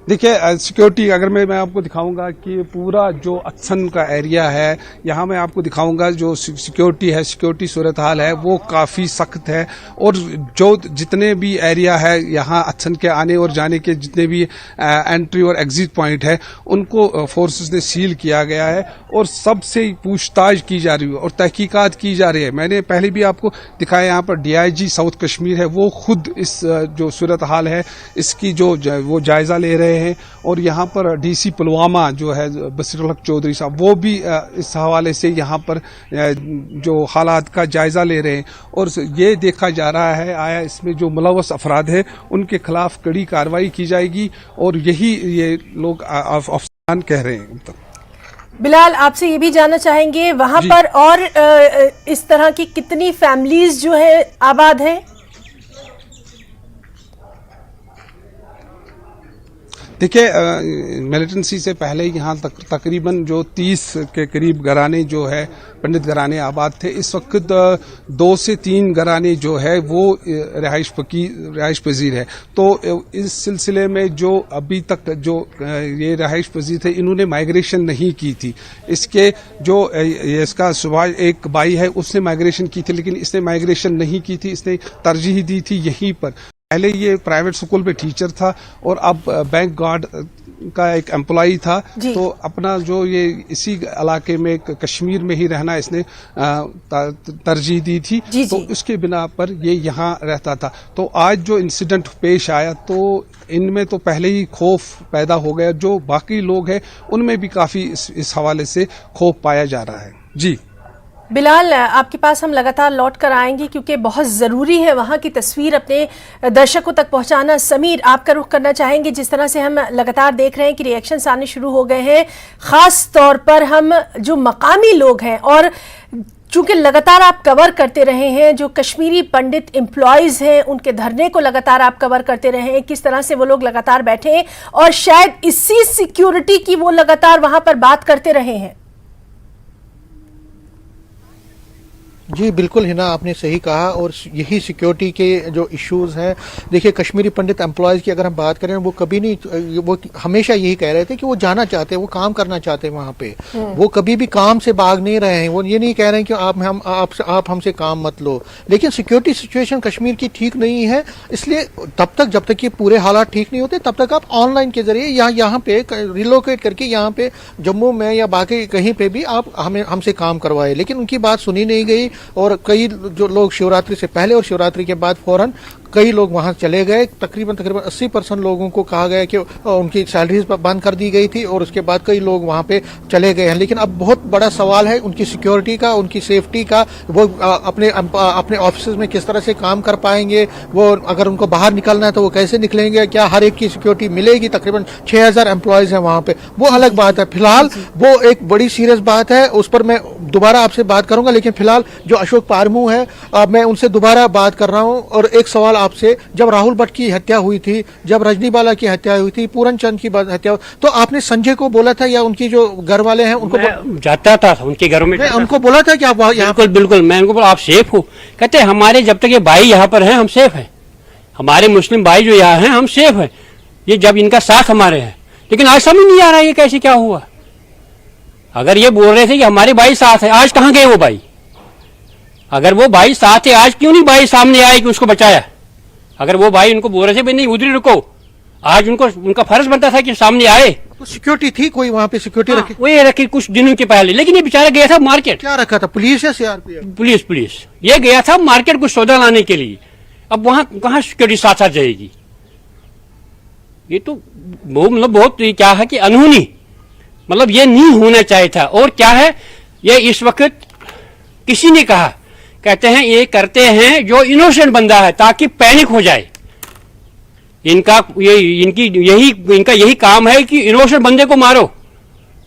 देखिए, सिक्योरिटी अगर मैं आपको दिखाऊंगा कि पूरा जो अत्सन का एरिया है, यहाँ मैं आपको दिखाऊंगा जो सिक्योरिटी है, सिक्योरिटी सूरत हाल है वो काफ़ी सख्त है। और जो जितने भी एरिया है यहाँ अत्सन के आने और जाने के जितने भी एंट्री और एग्जिट पॉइंट है, उनको फोर्सेस ने सील किया गया है और सबसे पूछताछ की जा रही है और तहकीकात की जा रही है। मैंने पहले भी आपको दिखाया, यहाँ पर डीआईजी साउथ कश्मीर है, वो खुद इस जो सूरत हाल है इसकी वो जायज़ा ले रहे हैं। और यहाँ पर डीसी पुलवामा जो है बसीरुल हक चौधरी साहब, वो भी इस हवाले से यहाँ पर जो हालात का जायजा ले रहे हैं। और ये देखा जा रहा है आया इसमें जो मुलव्वस अफराद है उनके खिलाफ कड़ी कार्रवाई की जाएगी, और यही ये लोग अफसान कह रहे हैं। बिलाल, आपसे ये भी जानना चाहेंगे, वहां पर और इस तरह की कितनी फैमिलीज जो है आबाद हैं? देखिए, मिलिटेंसी से पहले यहाँ तकरीबन जो 30 के करीब घराने जो है पंडित घराने आबाद थे। इस वक्त 2 से 3 घराने जो है वो रिहाइश पजीर है। तो इस सिलसिले में जो अभी तक जो ये रिहाइश पजीर थे, इन्होंने माइग्रेशन नहीं की थी। इसके जो इसका सुबह एक भाई है उसने माइग्रेशन की थी, लेकिन इसने माइग्रेशन नहीं की थी, इसने तरजीह दी थी यहीं पर। पहले ये प्राइवेट स्कूल में टीचर था और अब बैंक गार्ड का एक एम्प्लॉई था। तो अपना जो ये इसी इलाके में कश्मीर में ही रहना इसने तरजीह दी थी। तो उसके बिना पर ये यहाँ रहता था। तो आज जो इंसिडेंट पेश आया तो इनमें तो पहले ही खौफ पैदा हो गया। जो बाकी लोग हैं उनमें भी काफी इस हवाले से खौफ पाया जा रहा है। जी बिलाल, आपके पास हम लगातार लौट कर आएंगे क्योंकि बहुत ज़रूरी है वहाँ की तस्वीर अपने दर्शकों तक पहुँचाना। समीर, आपका रुख करना चाहेंगे, जिस तरह से हम लगातार देख रहे हैं कि रिएक्शंस आने शुरू हो गए हैं, ख़ास तौर पर हम जो मकामी लोग हैं और चूँकि लगातार आप कवर करते रहे हैं, जो कश्मीरी पंडित एम्प्लॉयज़ हैं उनके धरने को लगातार आप कवर करते रहे हैं, किस तरह से वो लोग लगातार बैठे हैं और शायद इसी सिक्योरिटी की वो लगातार वहाँ पर बात करते रहे हैं। जी बिल्कुल हिना, आपने सही कहा और यही सिक्योरिटी के जो इश्यूज हैं। देखिए, कश्मीरी पंडित एम्प्लॉयज़ की अगर हम बात करें, वो कभी नहीं, वो हमेशा यही कह रहे थे कि वो जाना चाहते हैं, वो काम करना चाहते हैं वहाँ पे। वो कभी भी काम से भाग नहीं रहे हैं। वो ये नहीं कह रहे हैं कि आप हमसे काम मत लो। लेकिन सिक्योरिटी सिचुएशन कश्मीर की ठीक नहीं है, इसलिए तब तक जब तक ये पूरे हालात ठीक नहीं होते तब तक आप ऑनलाइन के जरिए यहाँ पे रिलोकेट करके यहाँ पे जम्मू में या बाकी कहीं पे भी आप हमसे काम करवाए। लेकिन उनकी बात सुनी नहीं गई और कई जो लोग शिवरात्रि से पहले और शिवरात्रि के बाद फौरन कई लोग वहां चले गए। तकरीबन 80% लोगों को कहा गया कि उनकी सैलरीज बंद कर दी गई थी और उसके बाद कई लोग वहां पे चले गए हैं। लेकिन अब बहुत बड़ा सवाल है उनकी सिक्योरिटी का, उनकी सेफ्टी का। वो अपने ऑफिस में किस तरह से काम कर पाएंगे, वो अगर उनको बाहर निकलना है तो वो कैसे निकलेंगे, क्या हर एक की सिक्योरिटी मिलेगी। तकरीबन 6000 एम्प्लॉयज हैं वहां पे, वो अलग बात है। फिलहाल वो एक बड़ी सीरियस बात है, उस पर मैं दोबारा आपसे बात करूंगा। लेकिन फिलहाल जो अशोक पारमू है, मैं उनसे दोबारा बात कर रहा हूं और एक सवाल आपसे, जब राहुल भट्ट की हत्या हुई थी, जब रजनी बाला की हत्या हुई थी, पूरन चंद की हत्या, तो आपने संजय को बोला था या उनकी जो घर वाले हैं उनको जाता था उनके घरों में, उनको बोला था कि आप यहाँ बिल्कुल मैं उनको बोला आप सेफ हो। कहते हमारे जब तक ये भाई यहाँ पर हैं हम सेफ हैं, हमारे मुस्लिम भाई जो यहाँ हैं हम सेफ हैं, ये जब इनका साथ हमारे है। लेकिन आज समझ नहीं आ रहा ये कैसे क्या हुआ। अगर ये बोल रहे थे कि हमारे भाई साथ है, आज कहाँ गए वो भाई? अगर वो भाई साथ है, आज क्यों नहीं भाई सामने आए कि उसको बचाया? अगर वो भाई उनको बोल रहे थे भाई नहीं उधर ही रुको, आज उनका फर्ज बनता था कि सामने आए। तो सिक्योरिटी थी, कोई वहां पे सिक्योरिटी रखी? वो ये रखी कुछ दिनों के पहले, लेकिन ये बेचारा गया था मार्केट। क्या रखा था, पुलिस या सीआरपीएफ? पुलिस ये गया था मार्केट कुछ सौदा लाने के लिए। अब वहां कहाँ सिक्योरिटी साथ साथ जाएगी? ये तो मतलब बहुत क्या है कि अनहोनी, मतलब ये नहीं होना चाहिए था। और क्या है, ये इस वक्त किसी ने कहा, कहते हैं ये करते हैं जो इनोसेंट बंदा है ताकि पैनिक हो जाए। इनका यही काम है कि इनोसेंट बंदे को मारो,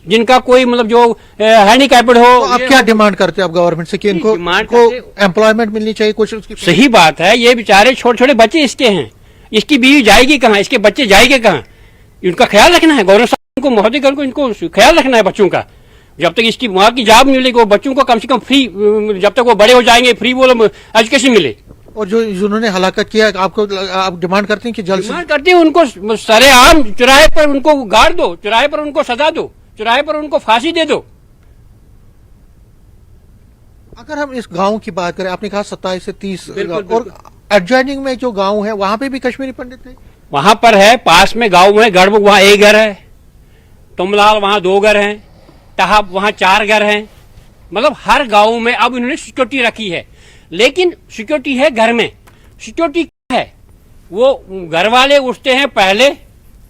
जिनका कोई मतलब जो हैंडीकैप्ड हो। तो आप क्या डिमांड करते हैं आप गवर्नमेंट से कि इनको एम्प्लॉयमेंट मिलनी चाहिए कुछ? सही बात है, ये बेचारे छोटे छोटे बच्चे इसके हैं, इसकी बीवी जाएगी कहाँ, इसके बच्चे जाएंगे कहाँ? इनका ख्याल रखना है गवर्नमेंट को, महोदय को इनको ख्याल रखना है बच्चों का। जब तक इसकी वहां की जॉब मिलेगी, वो बच्चों को कम से कम फ्री, जब तक वो बड़े हो जाएंगे फ्री वो एजुकेशन मिले। और जो जिन्होंने हलाकत किया, आप डिमांड करते हैं कि जल्द डिमांड करते हैं उनको सरेआम चौराहे पर उनको गाड़ दो, चौराहे पर उनको सजा दो, चौराहे पर उनको फांसी दे दो। अगर हम इस गांव की बात करें, आपने कहा 27 से 30 और एडजॉइनिंग में जो गांव है वहां पे भी कश्मीरी पंडित थे। वहां पर है, पास में गांव में गढ़मुख वहां एक घर है, तुमलाल वहां 2 घर हैं, टहाब वहां 4 घर हैं। मतलब हर गांव में अब इन्होंने सिक्योरिटी रखी है। लेकिन सिक्योरिटी है घर में, सिक्योरिटी क्या है? वो घर वाले उठते हैं पहले,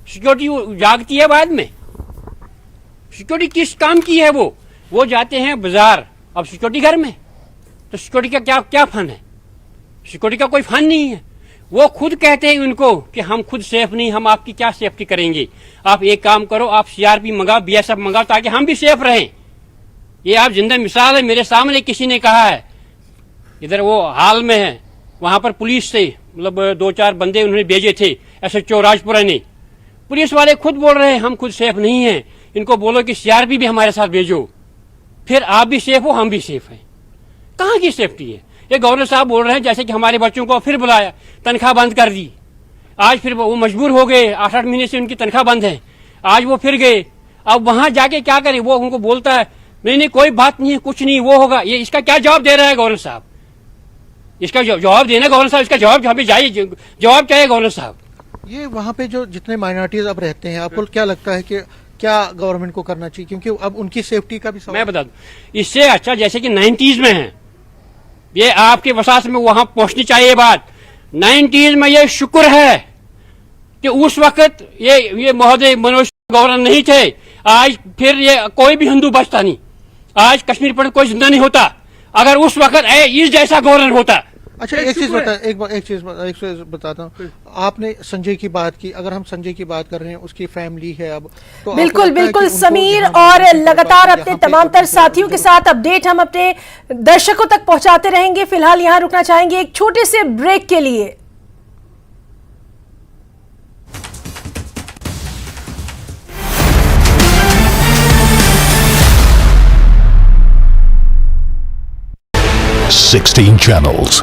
सिक्योरिटी जागती है बाद में। सिक्योरिटी किस काम की है? वो जाते हैं बाजार, अब सिक्योरिटी घर में, तो सिक्योरिटी का क्या फन है? सिक्योरिटी का कोई फन नहीं है। वो खुद कहते हैं उनको कि हम खुद सेफ नहीं, हम आपकी क्या सेफ्टी करेंगे। आप एक काम करो, आप सीआरपी मंगाओ, बीएसएफ मंगाओ, ताकि हम भी सेफ रहें। ये आप जिंदा मिसाल है, मेरे सामने किसी ने कहा है, इधर वो हाल में है, वहां पर पुलिस से मतलब 2-4 बंदे उन्होंने भेजे थे, एसएचओ राजपुरा ने। पुलिस वाले खुद बोल रहे हैं हम खुद सेफ नहीं हैं, इनको बोलो कि सीआरपी भी हमारे साथ भेजो, फिर आप भी सेफ हो हम भी सेफ हैं। कहाँ की सेफ्टी है? ये गवर्नर साहब बोल रहे हैं जैसे कि हमारे बच्चों को फिर बुलाया, तनख्वाह बंद कर दी, आज फिर वो मजबूर हो गए, 8-8 महीने से उनकी तनख्वाह बंद है, आज वो फिर गए। अब वहां जाके क्या करें? वो उनको बोलता है नहीं कोई बात नहीं है, कुछ नहीं वो होगा। ये इसका क्या जवाब दे रहा है गवर्नर साहब? इसका जवाब देना गवर्नर साहब, इसका जवाब जहाँ पे जाइए, जवाब क्या है गवर्नर साहब? ये वहाँ पे जो जितने माइनॉरिटीज अब रहते हैं, आपको क्या लगता है कि क्या गवर्नमेंट को करना चाहिए, क्योंकि अब उनकी सेफ्टी का भी सवाल। मैं बता दूं, इससे अच्छा जैसे कि 90s में है, ये आपके वसात में वहां पहुंचनी चाहिए बात। 90s में ये शुक्र है कि उस वक्त ये महोदय मनोज गवर्नर नहीं थे, आज फिर ये कोई भी हिंदू बचता नहीं, आज कश्मीर पर कोई जिंदा नहीं होता अगर उस वक्त इस जैसा गवर्नर होता। अच्छा एक चीज बताता हूँ, आपने संजय की बात की, अगर हम संजय की बात कर रहे हैं, उसकी फैमिली है अब तो बिल्कुल बिल्कुल समीर, और लगातार अपने तमाम तर साथियों के साथ अपडेट हम अपने दर्शकों तक पहुंचाते रहेंगे। फिलहाल यहां रुकना चाहेंगे एक छोटे से ब्रेक के लिए। Sixteen channels,